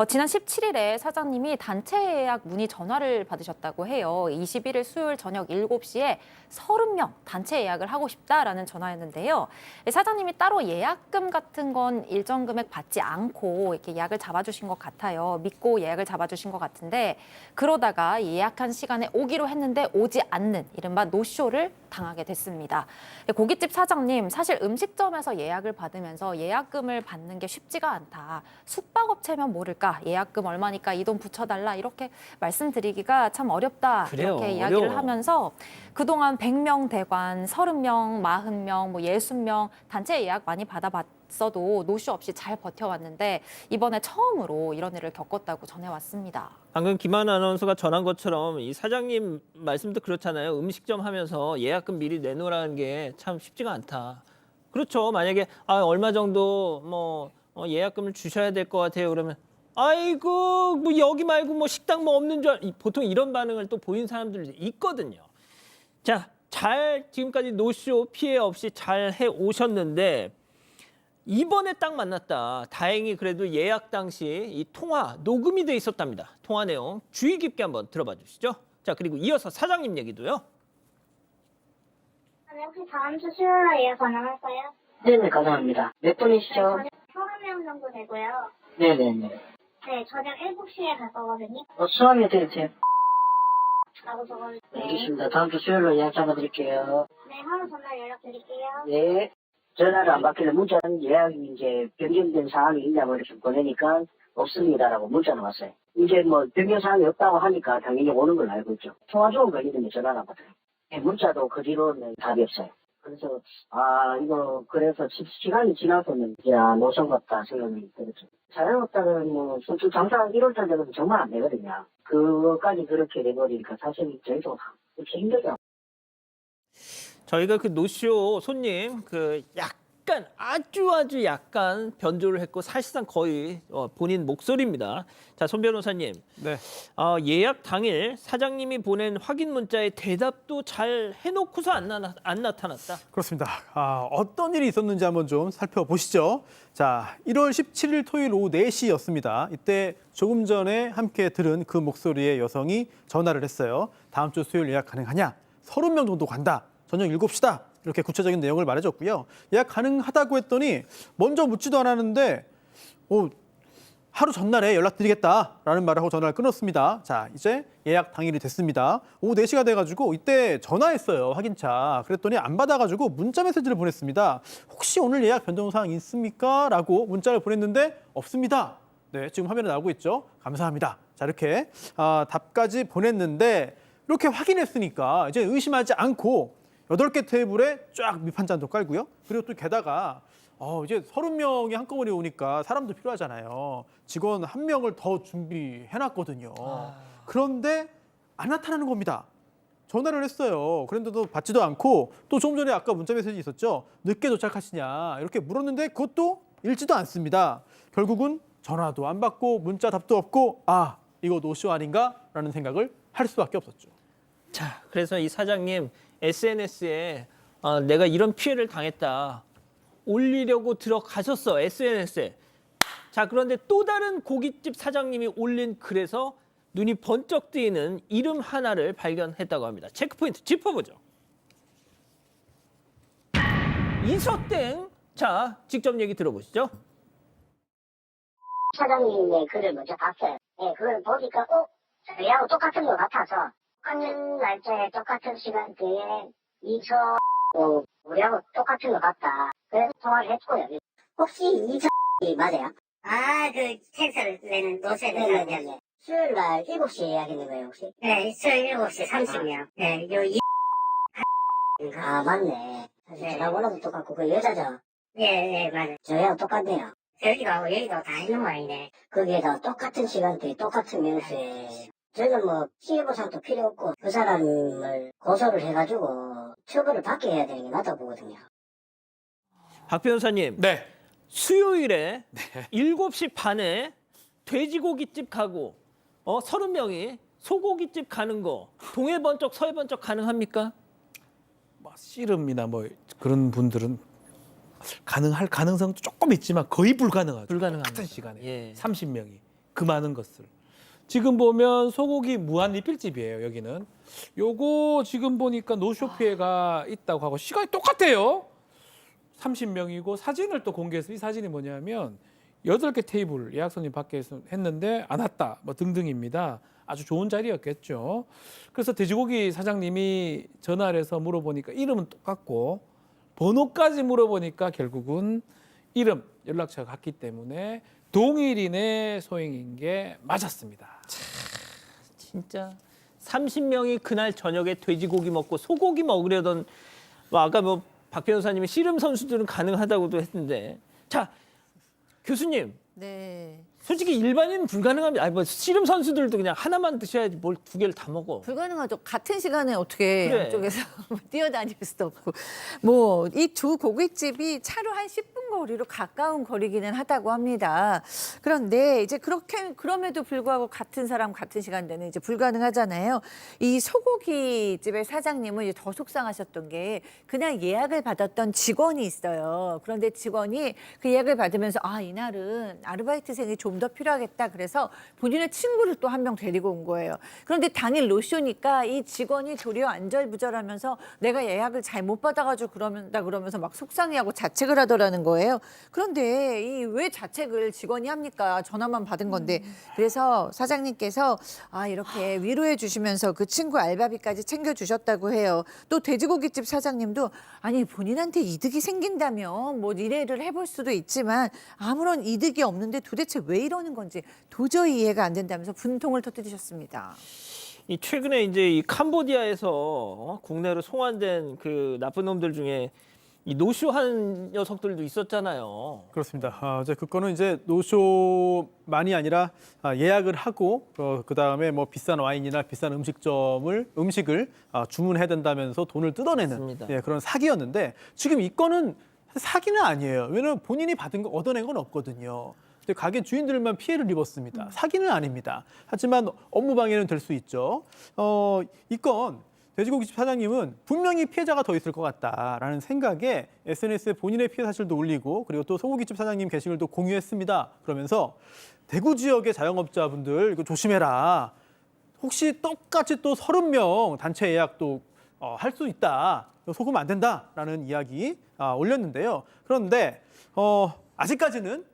[SPEAKER 2] 지난 17일에 사장님이 단체 예약 문의 전화를 받으셨다고 해요. 21일 수요일 저녁 7시에 30명 단체 예약을 하고 싶다라는 전화였는데요. 사장님이 따로 예약금 같은 건 일정 금액 받지 않고 이렇게 예약을 잡아주신 것 같아요. 믿고 예약을 잡아주신 것 같은데, 그러다가 예약한 시간에 오기로 했는데 오지 않는 이른바 노쇼를 당하게 됐습니다. 고깃집 사장님, 사실 음식점에서 예약을 받으면서 예약금을 받는 게 쉽지가 않다. 숙박업체면 모를까, 예약금 얼마니까 이 돈 붙여달라, 이렇게 말씀드리기가 참 어렵다.
[SPEAKER 1] 그래요,
[SPEAKER 2] 이렇게 이야기를
[SPEAKER 1] 어려워요.
[SPEAKER 2] 하면서 그동안 100명 대관, 30명, 40명, 60명 단체 예약 많이 받아봤어도 노쇼 없이 잘 버텨왔는데 이번에 처음으로 이런 일을 겪었다고 전해왔습니다.
[SPEAKER 1] 방금 김하나 아나운서가 전한 것처럼 이 사장님 말씀도 그렇잖아요. 음식점 하면서 예약금 미리 내놓으라는 게 참 쉽지가 않다. 그렇죠. 만약에 얼마 정도 뭐 예약금을 주셔야 될 것 같아요. 그러면 아이고 뭐 여기 말고 뭐 식당 뭐 없는 줄 보통 이런 반응을 또 보이는 사람들이 있거든요. 자, 잘 지금까지 노쇼 피해 없이 잘 해 오셨는데 이번에 딱 만났다. 다행히 그래도 예약 당시 이 통화 녹음이 돼 있었답니다. 통화 내용 주의 깊게 한번 들어봐 주시죠. 자, 그리고 이어서 사장님 얘기도요.
[SPEAKER 4] 혹시 다음 주 수요일에 예약 가능할까요?
[SPEAKER 14] 네네, 가능합니다. 몇 분이시죠?
[SPEAKER 4] 30명 정도 되고요.
[SPEAKER 14] 네네네.
[SPEAKER 4] 네, 저녁 7시에 갈 거거든요.
[SPEAKER 14] 성함이 어떻게 되세요?
[SPEAKER 4] 라고 적어주세요.
[SPEAKER 14] 알겠습니다. 다음 주 수요일로 예약 잡아드릴게요.
[SPEAKER 4] 네, 하루 전날 연락드릴게요.
[SPEAKER 14] 네. 전화를 안 받길래 문자는 예약이 이제 변경된 사항이 있냐고 이렇게 보내니까 없습니다라고 문자가 왔어요. 이제 뭐 변경 사항이 없다고 하니까 당연히 오는 걸 알고 있죠. 통화 좀 걸리더니 전화를 안 받아요. 네, 문자도 그 뒤로는 답이 없어요. 그래서 이거 그래서 시간이 지나서는 노선 같다 생각이 들었죠. 자영업자는 뭐 솔직히 장사 1월달 되면 정말 안 되거든요. 그거까지 그렇게 돼버리니까 사실 저희도 그렇게 힘들죠.
[SPEAKER 1] 저희가 그 노쇼 손님 그 약간 아주 약간 변조를 했고 사실상 거의 본인 목소리입니다. 자, 손 변호사님.
[SPEAKER 6] 네.
[SPEAKER 1] 예약 당일 사장님이 보낸 확인 문자에 대답도 잘 해놓고서 안 나타났다.
[SPEAKER 6] 그렇습니다. 어떤 일이 있었는지 한번 좀 살펴보시죠. 자, 1월 17일 토요일 오후 4시였습니다. 이때 조금 전에 함께 들은 그 목소리의 여성이 전화를 했어요. 다음 주 수요일 예약 가능하냐? 30명 정도 간다. 저녁 7시다. 이렇게 구체적인 내용을 말해줬고요. 예약 가능하다고 했더니 먼저 묻지도 않았는데 하루 전날에 연락드리겠다라는 말을 하고 전화를 끊었습니다. 자, 이제 예약 당일이 됐습니다. 오후 4시가 돼가지고 이때 전화했어요, 확인차. 그랬더니 안 받아가지고 문자 메시지를 보냈습니다. 혹시 오늘 예약 변동사항 있습니까? 라고 문자를 보냈는데 없습니다. 네, 지금 화면에 나오고 있죠. 감사합니다. 자, 이렇게 답까지 보냈는데 이렇게 확인했으니까 이제 의심하지 않고 8개 테이블에 쫙 밑반찬도 깔고요. 그리고 또 게다가 이제 30명이 한꺼번에 오니까 사람도 필요하잖아요. 직원 1명을 더 준비해놨거든요. 그런데 안 나타나는 겁니다. 전화를 했어요. 그런데도 받지도 않고 또 조금 전에 아까 문자 메시지 있었죠. 늦게 도착하시냐 이렇게 물었는데 그것도 읽지도 않습니다. 결국은 전화도 안 받고 문자 답도 없고 이거 노쇼 아닌가라는 생각을 할 수밖에 없었죠.
[SPEAKER 1] 자, 그래서 이 사장님 SNS에 내가 이런 피해를 당했다 올리려고 들어가셨어, SNS에. 자, 그런데 또 다른 고깃집 사장님이 올린 글에서 눈이 번쩍 뜨이는 이름 하나를 발견했다고 합니다. 체크포인트 짚어보죠. 이서땡. 자, 직접 얘기 들어보시죠.
[SPEAKER 4] 사장님의 글을 먼저 봤어요. 네, 그걸 보니까 저희하고 똑같은 것 같아서 똑같은 날짜에 똑같은 시간대에 우리하고 똑같은 것 같다. 그래서 통화를 했고요. 혹시 이천이 맞아요? 그 책사를 내는 노세는 네네. 수요일 날 7시에 예약했는 거예요, 혹시? 네, 수요일 7시 30명. 네, 맞네. 사실 전화번호도 똑같고 그 여자죠? 예, 맞아요. 저희하고 똑같네요. 저희가 여기도 다 있는 모양이네. 거기에다 똑같은 시간대에 똑같은 명수에 저는 피해 보상도 필요 없고 그 사람을 고소를 해가지고 처벌을 받게 해야 되는 게 맞다고 보거든요.
[SPEAKER 1] 박 변호사님.
[SPEAKER 3] 네.
[SPEAKER 1] 수요일에 7시 반에 돼지고기집 가고 30명이 소고기집 가는 거 동해 번쩍 서해 번쩍 가능합니까?
[SPEAKER 3] 씨름이나 그런 분들은 가능할 가능성도 조금 있지만 거의 불가능하죠.
[SPEAKER 1] 불가능합니다.
[SPEAKER 3] 같은 시간에
[SPEAKER 1] 예.
[SPEAKER 3] 30명이 그 많은 것을. 지금 보면 소고기 무한 리필집이에요. 여기는. 요거 지금 보니까 노쇼 피해가 있다고 하고 시간이 똑같아요. 30명이고 사진을 또 공개해서 이 사진이 뭐냐면 8개 테이블 예약 손님 밖에 했는데 안 왔다 등등입니다. 아주 좋은 자리였겠죠. 그래서 돼지고기 사장님이 전화를 해서 물어보니까 이름은 똑같고 번호까지 물어보니까 결국은 이름, 연락처가 같기 때문에 동일인의 소행인 게 맞았습니다.
[SPEAKER 1] 진짜 30명이 그날 저녁에 돼지고기 먹고 소고기 먹으려던 아까 박 변호사님이 씨름 선수들은 가능하다고도 했는데 자 교수님
[SPEAKER 5] 네.
[SPEAKER 1] 솔직히 일반인은 불가능합니다. 씨름 선수들도 그냥 하나만 드셔야지 뭘 2개를 다 먹어.
[SPEAKER 5] 불가능하죠. 같은 시간에 어떻게
[SPEAKER 1] 그래.
[SPEAKER 5] 양쪽에서 뛰어다닐 수도 없고. 이 두 고깃집이 차로 한 10분 거리로 가까운 거리기는 하다고 합니다. 그런데 이제 그럼에도 불구하고 같은 사람 같은 시간대는 이제 불가능하잖아요. 이 소고기집의 사장님은 이제 더 속상하셨던 게 그날 예약을 받았던 직원이 있어요. 그런데 직원이 그 예약을 받으면서 이날은 아르바이트생이 좀 더 필요하겠다. 그래서 본인의 친구를 또 한 명 데리고 온 거예요. 그런데 당일 노쇼니까 이 직원이 도리어 안절부절하면서 내가 예약을 잘 못 받아가지고 그러면서 막 속상해하고 자책을 하더라는 거예요. 그런데 왜 자책을 직원이 합니까? 전화만 받은 건데. 그래서 사장님께서 이렇게 위로해 주시면서 그 친구 알바비까지 챙겨주셨다고 해요. 또 돼지고기집 사장님도 본인한테 이득이 생긴다면 일회를 해볼 수도 있지만 아무런 이득이 없는데 도대체 왜 이러는 건지 도저히 이해가 안 된다면서 분통을 터뜨리셨습니다.
[SPEAKER 1] 최근에 이제 이 캄보디아에서 국내로 송환된 그 나쁜 놈들 중에 이 노쇼한 녀석들도 있었잖아요.
[SPEAKER 6] 그렇습니다. 그거는 이제 노쇼만이 아니라 예약을 하고 그 다음에 비싼 와인이나 비싼 음식을 주문해야 된다면서 돈을 뜯어내는 그런 사기였는데 지금 이 건은 사기는 아니에요. 왜냐하면 본인이 받은 거 얻어낸 건 없거든요. 근데 가게 주인들만 피해를 입었습니다. 사기는 아닙니다. 하지만 업무 방해는 될 수 있죠. 이 건 돼지고기집 사장님은 분명히 피해자가 더 있을 것 같다라는 생각에 SNS에 본인의 피해 사실도 올리고 그리고 또 소고기집 사장님 게시글도 공유했습니다. 그러면서 대구 지역의 자영업자분들 이거 조심해라. 혹시 똑같이 또 30명 단체 예약도 할 수 있다. 속으면 안 된다라는 이야기 올렸는데요. 그런데 아직까지는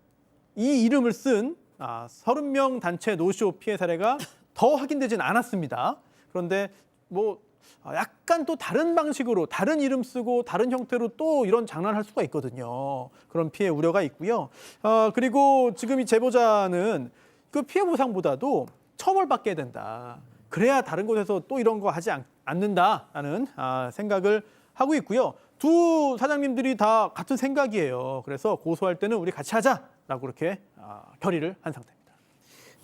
[SPEAKER 6] 이 이름을 쓴 30명 단체 노쇼 피해 사례가 더 확인되진 않았습니다. 그런데 뭐 약간 또 다른 방식으로 다른 이름 쓰고 다른 형태로 또 이런 장난할 수가 있거든요. 그런 피해 우려가 있고요. 그리고 지금 이 제보자는 그 피해 보상보다도 처벌받게 된다. 그래야 다른 곳에서 또 이런 거 하지 않는다라는 생각을 하고 있고요. 두 사장님들이 다 같은 생각이에요. 그래서 고소할 때는 우리 같이 하자라고 그렇게 결의를 한 상태입니다.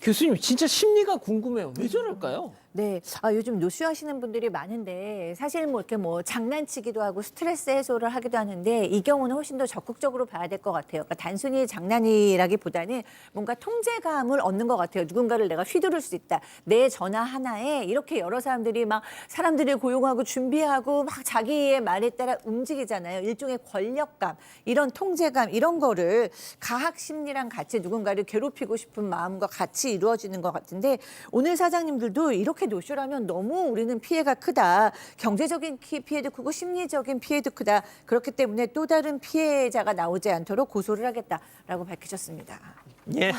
[SPEAKER 1] 교수님 진짜 심리가 궁금해요. 왜 저럴까요?
[SPEAKER 5] 네, 요즘 노쇼하시는 분들이 많은데 사실 뭐 이렇게 뭐 장난치기도 하고 스트레스 해소를 하기도 하는데 이 경우는 훨씬 더 적극적으로 봐야 될 것 같아요. 그러니까 단순히 장난이라기보다는 뭔가 통제감을 얻는 것 같아요. 누군가를 내가 휘두를 수 있다. 내 전화 하나에 이렇게 여러 사람들이 막 사람들을 고용하고 준비하고 막 자기의 말에 따라 움직이잖아요. 일종의 권력감, 이런 통제감, 이런 거를 가학 심리랑 같이 누군가를 괴롭히고 싶은 마음과 같이 이루어지는 것 같은데 오늘 사장님들도 이렇게 노쇼라면 너무 우리는 피해가 크다. 경제적인 피해도 크고 심리적인 피해도 크다. 그렇기 때문에 또 다른 피해자가 나오지 않도록 고소를 하겠다라고 밝히셨습니다.
[SPEAKER 1] 예.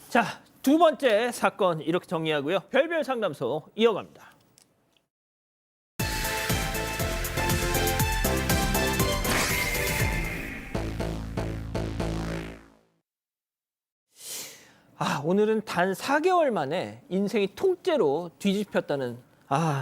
[SPEAKER 1] 자, 두 번째 사건 이렇게 정리하고요. 별별 상담소 이어갑니다. 오늘은 단 4개월 만에 인생이 통째로 뒤집혔다는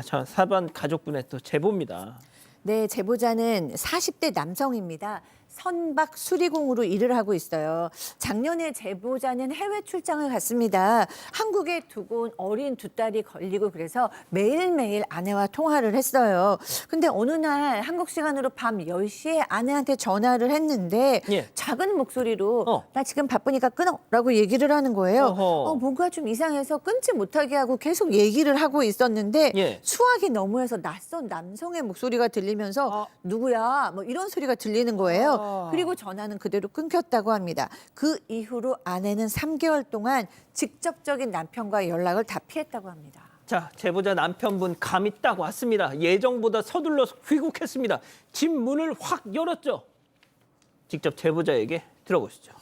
[SPEAKER 1] 참 사반 가족분의 또 제보입니다.
[SPEAKER 5] 네, 제보자는 40대 남성입니다. 선박 수리공으로 일을 하고 있어요. 작년에 제보자는 해외 출장을 갔습니다. 한국에 두고 온 어린 두 딸이 걸리고 그래서 매일매일 아내와 통화를 했어요. 근데 어느 날 한국 시간으로 밤 10시에 아내한테 전화를 했는데 작은 목소리로 나 지금 바쁘니까 끊어라고 얘기를 하는 거예요. 뭔가 좀 이상해서 끊지 못하게 하고 계속 얘기를 하고 있었는데 수화기 너머에서 낯선 남성의 목소리가 들리면서 누구야? 뭐 이런 소리가 들리는 거예요. 그리고 전화는 그대로 끊겼다고 합니다. 그 이후로 아내는 3개월 동안 직접적인 남편과의 연락을 다 피했다고 합니다.
[SPEAKER 1] 자, 제보자 남편분 감이 딱 왔습니다. 예정보다 서둘러서 귀국했습니다. 집 문을 확 열었죠. 직접 제보자에게 들어보시죠.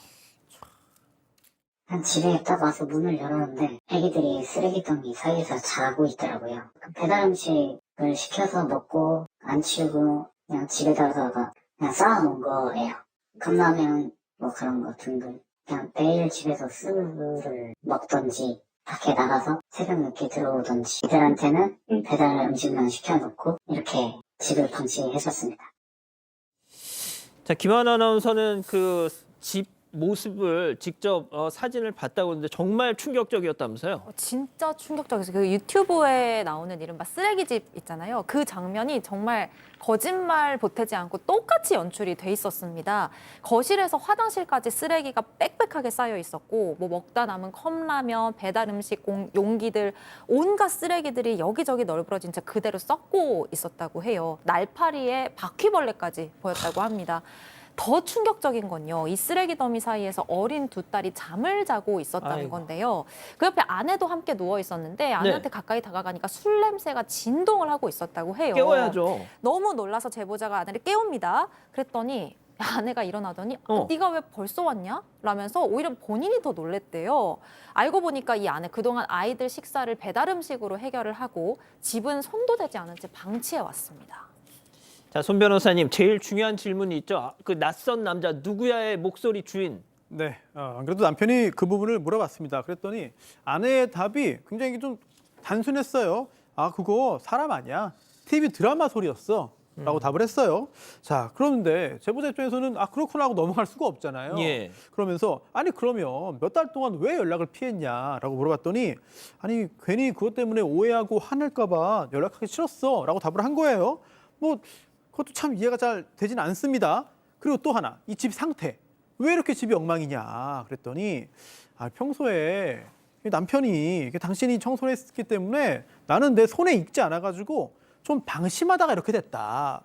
[SPEAKER 4] 집에 딱 와서 문을 열었는데 애기들이 쓰레기통이 사이에서 자고 있더라고요. 배달 음식을 시켜서 먹고 안 치우고 그냥 집에다가 그냥 쌓아놓은 거예요. 컵라면 뭐 그런 거 등등. 그냥 매일 집에서 술을 먹던지 밖에 나가서 새벽 늦게 들어오던지 이들한테는 배달 음식만 시켜놓고 이렇게 집을 방치했었습니다.
[SPEAKER 1] 자, 김하나 아나운서는 그 집 모습을 직접 사진을 봤다고 하는데 정말 충격적이었다면서요?
[SPEAKER 2] 진짜 충격적이었어요. 그 유튜브에 나오는 이른바 쓰레기집 있잖아요. 그 장면이 정말 거짓말 보태지 않고 똑같이 연출이 돼 있었습니다. 거실에서 화장실까지 쓰레기가 빽빽하게 쌓여 있었고 뭐 먹다 남은 컵라면, 배달 음식 용기들 온갖 쓰레기들이 여기저기 널브러진 채 그대로 썩고 있었다고 해요. 날파리에 바퀴벌레까지 보였다고 합니다. 더 충격적인 건요. 이 쓰레기 더미 사이에서 어린 두 딸이 잠을 자고 있었다는 건데요. 그 옆에 아내도 함께 누워 있었는데 아내한테 가까이 다가가니까 술 냄새가 진동을 하고 있었다고 해요.
[SPEAKER 1] 깨워야죠.
[SPEAKER 2] 너무 놀라서 제보자가 아내를 깨웁니다. 그랬더니 아내가 일어나더니 네가 왜 벌써 왔냐? 라면서 오히려 본인이 더 놀랬대요. 알고 보니까 이 아내 그동안 아이들 식사를 배달 음식으로 해결을 하고 집은 손도 대지 않은 채 방치해 왔습니다.
[SPEAKER 1] 자, 손 변호사님, 제일 중요한 질문이 있죠. 그 낯선 남자 누구야의 목소리 주인.
[SPEAKER 6] 네, 안 그래도 남편이 그 부분을 물어봤습니다. 그랬더니 아내의 답이 굉장히 좀 단순했어요. 그거 사람 아니야. TV 드라마 소리였어. 라고 답을 했어요. 자, 그런데 제보자 입장에서는 그렇구나 하고 넘어갈 수가 없잖아요. 그러면서 아니 그러면 몇 달 동안 왜 연락을 피했냐라고 물어봤더니 아니 괜히 그것 때문에 오해하고 화낼까 봐 연락하기 싫었어 라고 답을 한 거예요. 뭐 그것도 참 이해가 잘 되진 않습니다. 그리고 또 하나, 이 집 상태. 왜 이렇게 집이 엉망이냐 그랬더니 평소에 남편이 당신이 청소를 했기 때문에 나는 내 손에 익지 않아가지고 좀 방심하다가 이렇게 됐다.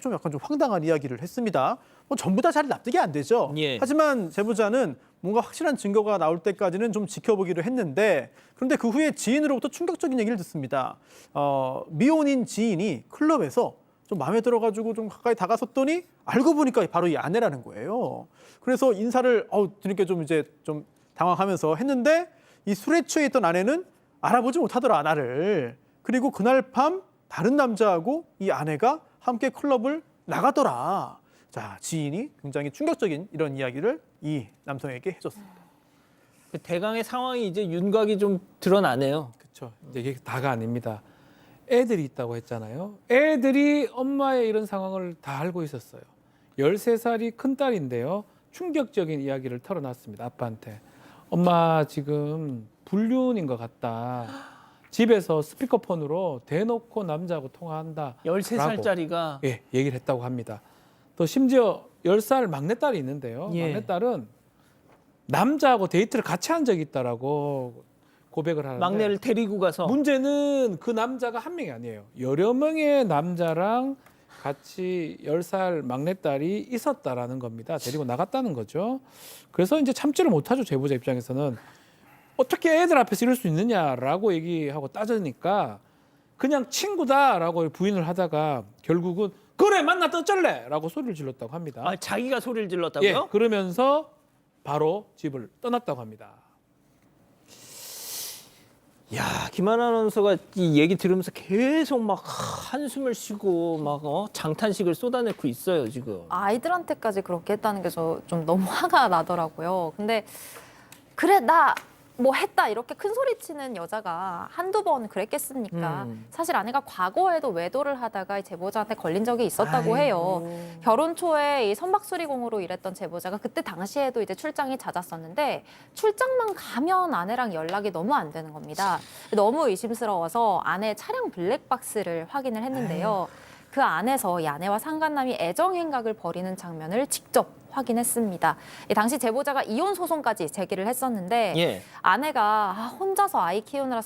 [SPEAKER 6] 좀 약간 좀 황당한 이야기를 했습니다. 뭐 전부 다 잘 납득이 안 되죠. 하지만 제보자는 뭔가 확실한 증거가 나올 때까지는 좀 지켜보기로 했는데 그런데 그 후에 지인으로부터 충격적인 얘기를 듣습니다. 미혼인 지인이 클럽에서 좀 마음에 들어가지고 좀 가까이 다가섰더니 알고 보니까 바로 이 아내라는 거예요. 그래서 인사를 드니까 좀 이제 좀 당황하면서 했는데 이 술에 취해 있던 아내는 알아보지 못하더라, 나를. 그리고 그날 밤 다른 남자하고 이 아내가 함께 클럽을 나가더라. 자, 지인이 굉장히 충격적인 이런 이야기를 이 남성에게 해줬습니다.
[SPEAKER 1] 대강의 상황이 이제 윤곽이 좀 드러나네요.
[SPEAKER 3] 그렇죠. 이게 다가 아닙니다. 애들이 있다고 했잖아요. 애들이 엄마의 이런 상황을 다 알고 있었어요. 13살이 큰딸인데요. 충격적인 이야기를 털어놨습니다. 아빠한테. 엄마 지금 불륜인 것 같다. 집에서 스피커폰으로 대놓고 남자하고 통화한다.
[SPEAKER 1] 13살짜리가
[SPEAKER 3] 예, 얘기를 했다고 합니다. 또 심지어 10살 막내딸이 있는데요.
[SPEAKER 1] 예.
[SPEAKER 3] 막내딸은 남자하고 데이트를 같이 한 적이 있다라고 고백을 하는데
[SPEAKER 1] 막내를 데리고 가서
[SPEAKER 3] 문제는 그 남자가 한 명이 아니에요. 여러 명의 남자랑 같이 10살 막내딸이 있었다라는 겁니다. 데리고 나갔다는 거죠. 그래서 이제 참지를 못하죠. 제보자 입장에서는. 어떻게 애들 앞에서 이럴 수 있느냐라고 얘기하고 따지니까 그냥 친구다라고 부인을 하다가 결국은 그래 만났다 어쩔래? 라고 소리를 질렀다고 합니다.
[SPEAKER 1] 아, 자기가 소리를 질렀다고요?
[SPEAKER 3] 예, 그러면서 바로 집을 떠났다고 합니다.
[SPEAKER 1] 야, 김하나 아나운서가 이 얘기 들으면서 계속 막 한숨을 쉬고 막 장탄식을 쏟아내고 있어요, 지금.
[SPEAKER 2] 아이들한테까지 그렇게 했다는 게 저 좀 너무 화가 나더라고요. 근데 그래 나 뭐 했다 이렇게 큰 소리 치는 여자가 한두 번 그랬겠습니까? 사실 아내가 과거에도 외도를 하다가 이 제보자한테 걸린 적이 있었다고 해요. 결혼 초에 이 선박수리공으로 일했던 제보자가 그때 당시에도 이제 출장이 잦았었는데 출장만 가면 아내랑 연락이 너무 안 되는 겁니다. 너무 의심스러워서 아내의 차량 블랙박스를 확인을 했는데요. 그 안에서 이 아내와 상간남이 애정행각을 벌이는 장면을 직접 확인했습니다. 당시 제보자가 이혼 소송까지 제기를 했었는데
[SPEAKER 1] 예.
[SPEAKER 2] 아내가 혼자서 아이 키우느라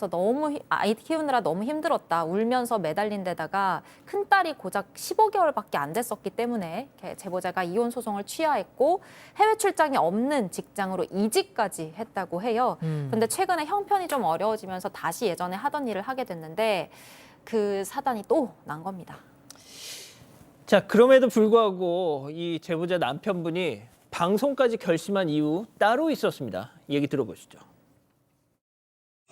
[SPEAKER 2] 너무 힘들었다. 울면서 매달린 데다가 큰딸이 고작 15개월밖에 안 됐었기 때문에 제보자가 이혼 소송을 취하했고 해외 출장이 없는 직장으로 이직까지 했다고 해요. 그런데 최근에 형편이 좀 어려워지면서 다시 예전에 하던 일을 하게 됐는데 그 사단이 또 난 겁니다.
[SPEAKER 1] 자, 그럼에도 불구하고 이 제보자 남편분이 방송까지 결심한 이유 따로 있었습니다. 얘기 들어보시죠.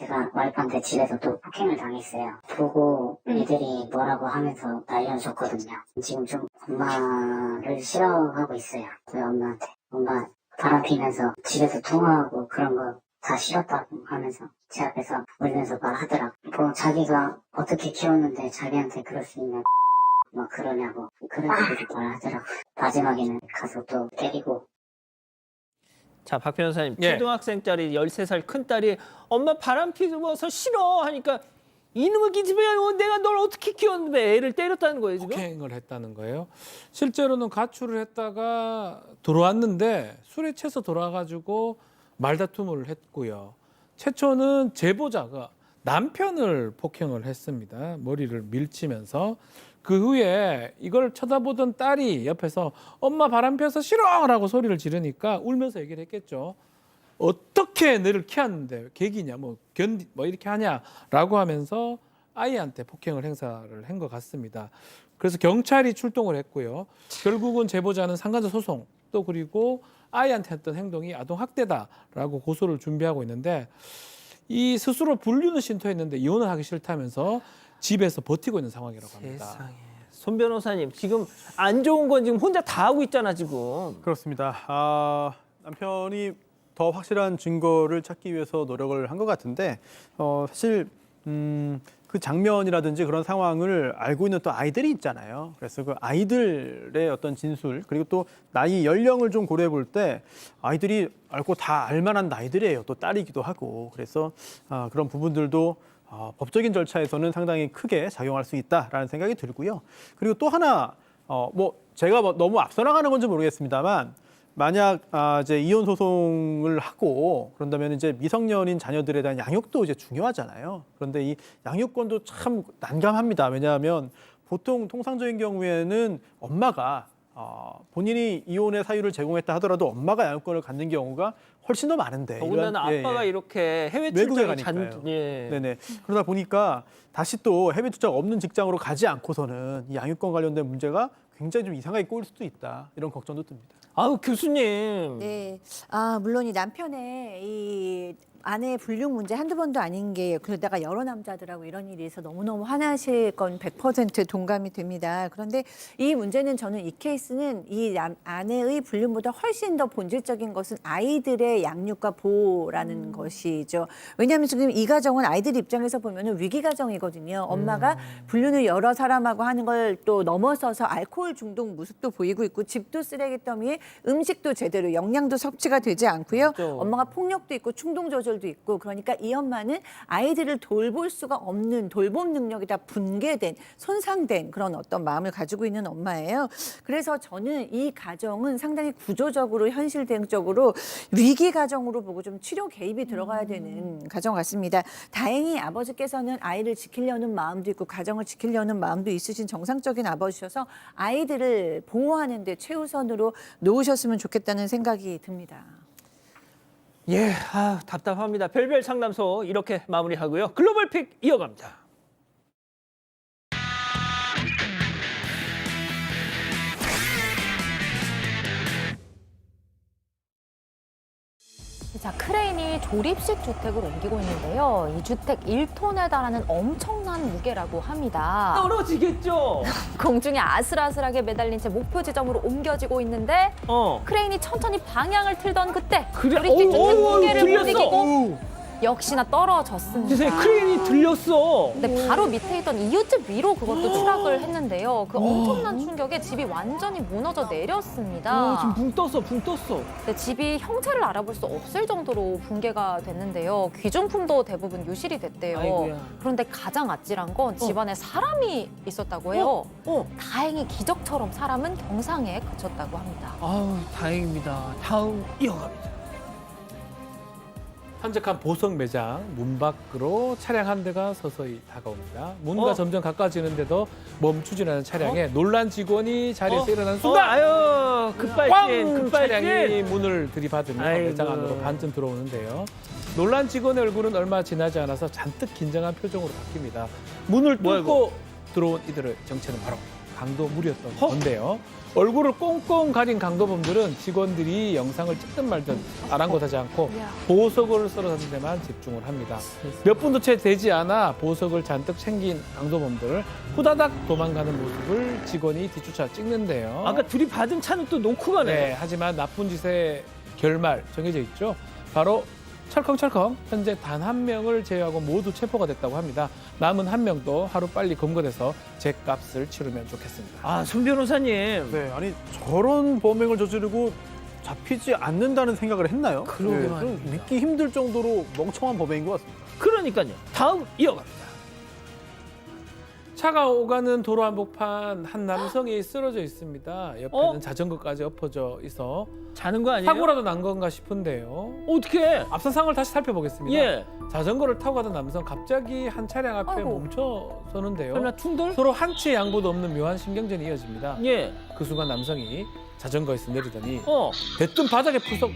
[SPEAKER 4] 제가 와이프한테 집에서 또 폭행을 당했어요. 보고 애들이 뭐라고 하면서 날려줬거든요. 지금 좀 엄마를 싫어하고 있어요. 저희 엄마한테. 엄마 바람 피면서 집에서 통화하고 그런 거 다 싫었다고 하면서 제 앞에서 울면서 말하더라고. 뭐 자기가 어떻게 키웠는데 자기한테 그럴 수 있냐. 뭐 그러냐고 그런 식으로 말하더라고. 마지막에는 가서 또 때리고.
[SPEAKER 1] 자, 박 변호사님,
[SPEAKER 3] 예.
[SPEAKER 1] 초등학생짜리 13살 큰딸이 엄마 바람 피워서 싫어 하니까 이놈의 기집애야, 내가 널 어떻게 키웠는데 애를 때렸다는 거예요, 지금?
[SPEAKER 3] 폭행을 했다는 거예요. 실제로는 가출을 했다가 들어왔는데 술에 취해서 돌아가지고 말다툼을 했고요. 최초는 제보자가 남편을 폭행을 했습니다. 머리를 밀치면서. 그 후에 이걸 쳐다보던 딸이 옆에서 엄마 바람 펴서 싫어라고 소리를 지르니까 울면서 얘기를 했겠죠. 어떻게 너를 키웠는데 계기냐, 뭐 이렇게 하냐라고 하면서 아이한테 폭행을 행사를 한 것 같습니다. 그래서 경찰이 출동을 했고요. 결국은 제보자는 상간자 소송 또 그리고 아이한테 했던 행동이 아동학대다라고 고소를 준비하고 있는데 이 스스로 불륜을 신토했는데 이혼을 하기 싫다면서 집에서 버티고 있는 상황이라고 합니다.
[SPEAKER 1] 세상에. 손 변호사님, 지금 안 좋은 건 지금 혼자 다 하고 있잖아, 지금.
[SPEAKER 6] 그렇습니다. 남편이 더 확실한 증거를 찾기 위해서 노력을 한 것 같은데 사실 그 장면이라든지 그런 상황을 알고 있는 또 아이들이 있잖아요. 그래서 그 아이들의 어떤 진술 그리고 또 나이 연령을 좀 고려해 볼 때 아이들이 알고 다 알만한 나이들이에요. 또 딸이기도 하고 그래서 그런 부분들도 법적인 절차에서는 상당히 크게 작용할 수 있다라는 생각이 들고요. 그리고 또 하나 뭐 제가 너무 앞서 나가는 건지 모르겠습니다만 만약 이제 이혼 소송을 하고 그런다면 이제 미성년인 자녀들에 대한 양육도 이제 중요하잖아요. 그런데 이 양육권도 참 난감합니다. 왜냐하면 보통 통상적인 경우에는 엄마가 본인이 이혼의 사유를 제공했다 하더라도 엄마가 양육권을 갖는 경우가 훨씬 더 많은데.
[SPEAKER 1] 더군다나 아빠가 이렇게 해외
[SPEAKER 6] 외국에
[SPEAKER 1] 출장에
[SPEAKER 6] 가니까요.
[SPEAKER 1] 예.
[SPEAKER 6] 네네. 그러다 보니까 다시 또 해외 출장 없는 직장으로 가지 않고서는 이 양육권 관련된 문제가 굉장히 좀 이상하게 꼬일 수도 있다. 이런 걱정도 듭니다.
[SPEAKER 1] 아우 교수님.
[SPEAKER 5] 네. 물론 이 남편의 이 아내의 불륜 문제 한두 번도 아닌 게 그러다가 여러 남자들하고 이런 일이 있어 너무너무 화나실 건 100% 동감이 됩니다. 그런데 이 문제는 저는 이 케이스는 이 아내의 불륜보다 훨씬 더 본질적인 것은 아이들의 양육과 보호라는 것이죠. 왜냐하면 지금 이 가정은 아이들 입장에서 보면 위기 가정이거든요. 엄마가 불륜을 여러 사람하고 하는 걸 또 넘어서서 알코올 중독 모습도 보이고 있고 집도 쓰레기더미에 음식도 제대로 영양도 섭취가 되지 않고요.
[SPEAKER 1] 그렇죠.
[SPEAKER 5] 엄마가 폭력도 있고 충동 조절도 있고 그러니까 이 엄마는 아이들을 돌볼 수가 없는 돌봄 능력이 다 붕괴된 손상된 그런 어떤 마음을 가지고 있는 엄마예요. 그래서 저는 이 가정은 상당히 구조적으로 현실적으로 위기 가정으로 보고 좀 치료 개입이 들어가야 되는 가정 같습니다. 다행히 아버지께서는 아이를 지키려는 마음도 있고 가정을 지키려는 마음도 있으신 정상적인 아버지셔서 아이들을 보호하는 데 최우선으로 놓으셨으면 좋겠다는 생각이 듭니다.
[SPEAKER 1] 예, 답답합니다. 별별 상담소 이렇게 마무리하고요. 글로벌 픽 이어갑니다.
[SPEAKER 2] 자, 크레인이 조립식 주택을 옮기고 있는데요. 이 주택 1톤에 달하는 엄청난 무게라고 합니다.
[SPEAKER 1] 떨어지겠죠?
[SPEAKER 2] 공중에 아슬아슬하게 매달린 채 목표 지점으로 옮겨지고 있는데 크레인이 천천히 방향을 틀던 그때 조립식 주택 무게를 못 이기고 역시나 떨어졌습니다.
[SPEAKER 1] 세상에 크레인이 들렸어.
[SPEAKER 2] 근데 바로 밑에 있던 이웃집 위로 그것도 추락을 했는데요. 그 엄청난 충격에 집이 완전히 무너져 내렸습니다.
[SPEAKER 1] 지금 붕 떴어.
[SPEAKER 2] 근데 집이 형체를 알아볼 수 없을 정도로 붕괴가 됐는데요. 귀중품도 대부분 유실이 됐대요.
[SPEAKER 1] 아이고야.
[SPEAKER 2] 그런데 가장 아찔한 건 집안에 사람이 있었다고 해요. 다행히 기적처럼 사람은 경상에 그쳤다고 합니다.
[SPEAKER 1] 아우, 다행입니다. 다음 이어갑니다.
[SPEAKER 3] 한적한 보석 매장 문 밖으로 차량 한 대가 서서히 다가옵니다. 문과 점점 가까워지는데도 멈추지 않는 차량에 놀란 직원이 자리에서 일어난 순간
[SPEAKER 1] 아유, 급발진.
[SPEAKER 3] 차량이 문을 들이받으며
[SPEAKER 1] 아이고.
[SPEAKER 3] 매장 안으로 반쯤 들어오는데요. 놀란 직원의 얼굴은 얼마 지나지 않아서 잔뜩 긴장한 표정으로 바뀝니다. 문을 뚫고 들어온 이들의 정체는 바로 강도물이었던 건데요. 얼굴을 꽁꽁 가린 강도범들은 직원들이 영상을 찍든 말든 아랑곳하지 않고 보석을 썰어잡는 데만 집중을 합니다. 몇 분도 채 되지 않아 보석을 잔뜩 챙긴 강도범들 후다닥 도망가는 모습을 직원이 뒤쫓아 찍는데요.
[SPEAKER 1] 아까 들이받은 차는 또 놓고 가네.
[SPEAKER 3] 네, 하지만 나쁜 짓의 결말 정해져 있죠. 바로 철컹철컹 현재 단 한 명을 제외하고 모두 체포가 됐다고 합니다. 남은 한 명도 하루빨리 검거돼서 죗값을 치르면 좋겠습니다.
[SPEAKER 1] 손 변호사님.
[SPEAKER 6] 네, 아니 저런 범행을 저지르고 잡히지 않는다는 생각을 했나요?
[SPEAKER 1] 그러게
[SPEAKER 6] 좀 믿기 힘들 정도로 멍청한 범행인 것 같습니다.
[SPEAKER 1] 그러니까요. 다음 이어갑니다.
[SPEAKER 3] 차가 오가는 도로 한복판 한 남성이 쓰러져 있습니다. 옆에는 자전거까지 엎어져 있어
[SPEAKER 1] 자는 거 아니에요?
[SPEAKER 3] 사고라도 난 건가 싶은데요.
[SPEAKER 1] 어떻게?
[SPEAKER 3] 앞선 상황을 다시 살펴보겠습니다.
[SPEAKER 1] 예.
[SPEAKER 3] 자전거를 타고 가던 남성 갑자기 한 차량 앞에
[SPEAKER 2] 아이고.
[SPEAKER 3] 멈춰 서는데요.
[SPEAKER 1] 설마 충돌?
[SPEAKER 3] 서로 한치의 양보도 없는 묘한 신경전이 이어집니다.
[SPEAKER 1] 예.
[SPEAKER 3] 그 순간 남성이 자전거에서 내리더니 대뜸 바닥에 푸석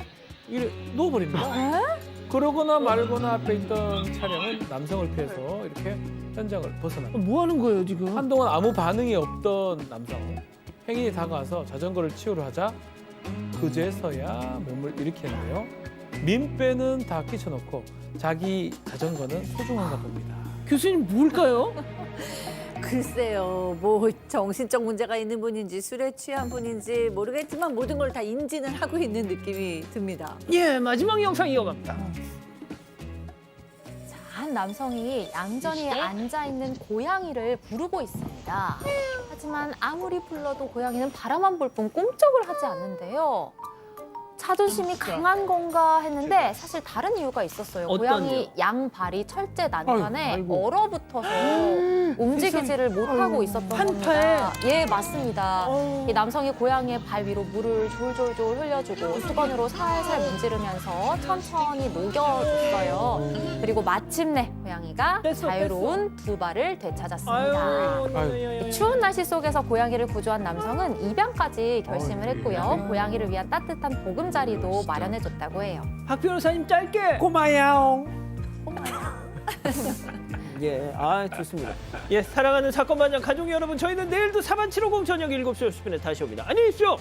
[SPEAKER 3] 이래 누워버립니다. 그러거나 말거나 앞에 있던 차량은 남성을 피해서 이렇게 현장을 벗어납니다.
[SPEAKER 1] 뭐 하는 거예요, 지금?
[SPEAKER 3] 한동안 아무 반응이 없던 남성. 행인이 다가와서 자전거를 치우려 하자 그제서야 몸을 일으켰는데요. 민폐는 다 끼쳐놓고 자기 자전거는 소중한가 봅니다.
[SPEAKER 1] 교수님 뭘까요?
[SPEAKER 5] 글쎄요, 뭐 정신적 문제가 있는 분인지 술에 취한 분인지 모르겠지만 모든 걸 다 인지는 하고 있는 느낌이 듭니다.
[SPEAKER 1] 예, 마지막 영상 이어갑니다.
[SPEAKER 2] 한 남성이 얌전히 앉아있는 고양이를 부르고 있습니다. 하지만 아무리 불러도 고양이는 바라만 볼 뿐 꼼짝을 하지 않는데요. 자존심이 강한 건가 했는데 사실 다른 이유가 있었어요.
[SPEAKER 1] 어떤데요?
[SPEAKER 2] 고양이 양발이 철제 난간에
[SPEAKER 3] 아이고.
[SPEAKER 2] 얼어붙어서 움직이지를 못하고 있었던
[SPEAKER 1] 한파에?
[SPEAKER 2] 겁니다. 예, 맞습니다. 이 남성이 고양이의 발 위로 물을 졸졸졸 흘려주고 수건으로 살살 문지르면서 천천히 녹여줬어요. 그리고 마침내 고양이가
[SPEAKER 1] 뺐어,
[SPEAKER 2] 자유로운 두 발을 되찾았습니다.
[SPEAKER 1] 아유,
[SPEAKER 2] 추운 날씨 속에서 고양이를 구조한 남성은 입양까지 결심을 했고요. 고양이를 위한 따뜻한 보금자리도 마련해줬다고 해요.
[SPEAKER 1] 박 변호사님 짧게.
[SPEAKER 3] 꼬마야옹.
[SPEAKER 1] 예, 아 좋습니다. 예, 사랑하는 사건 반장 가족 여러분, 저희는 내일도 4750 저녁 7시 50분에 다시 옵니다. 안녕히 계십시오.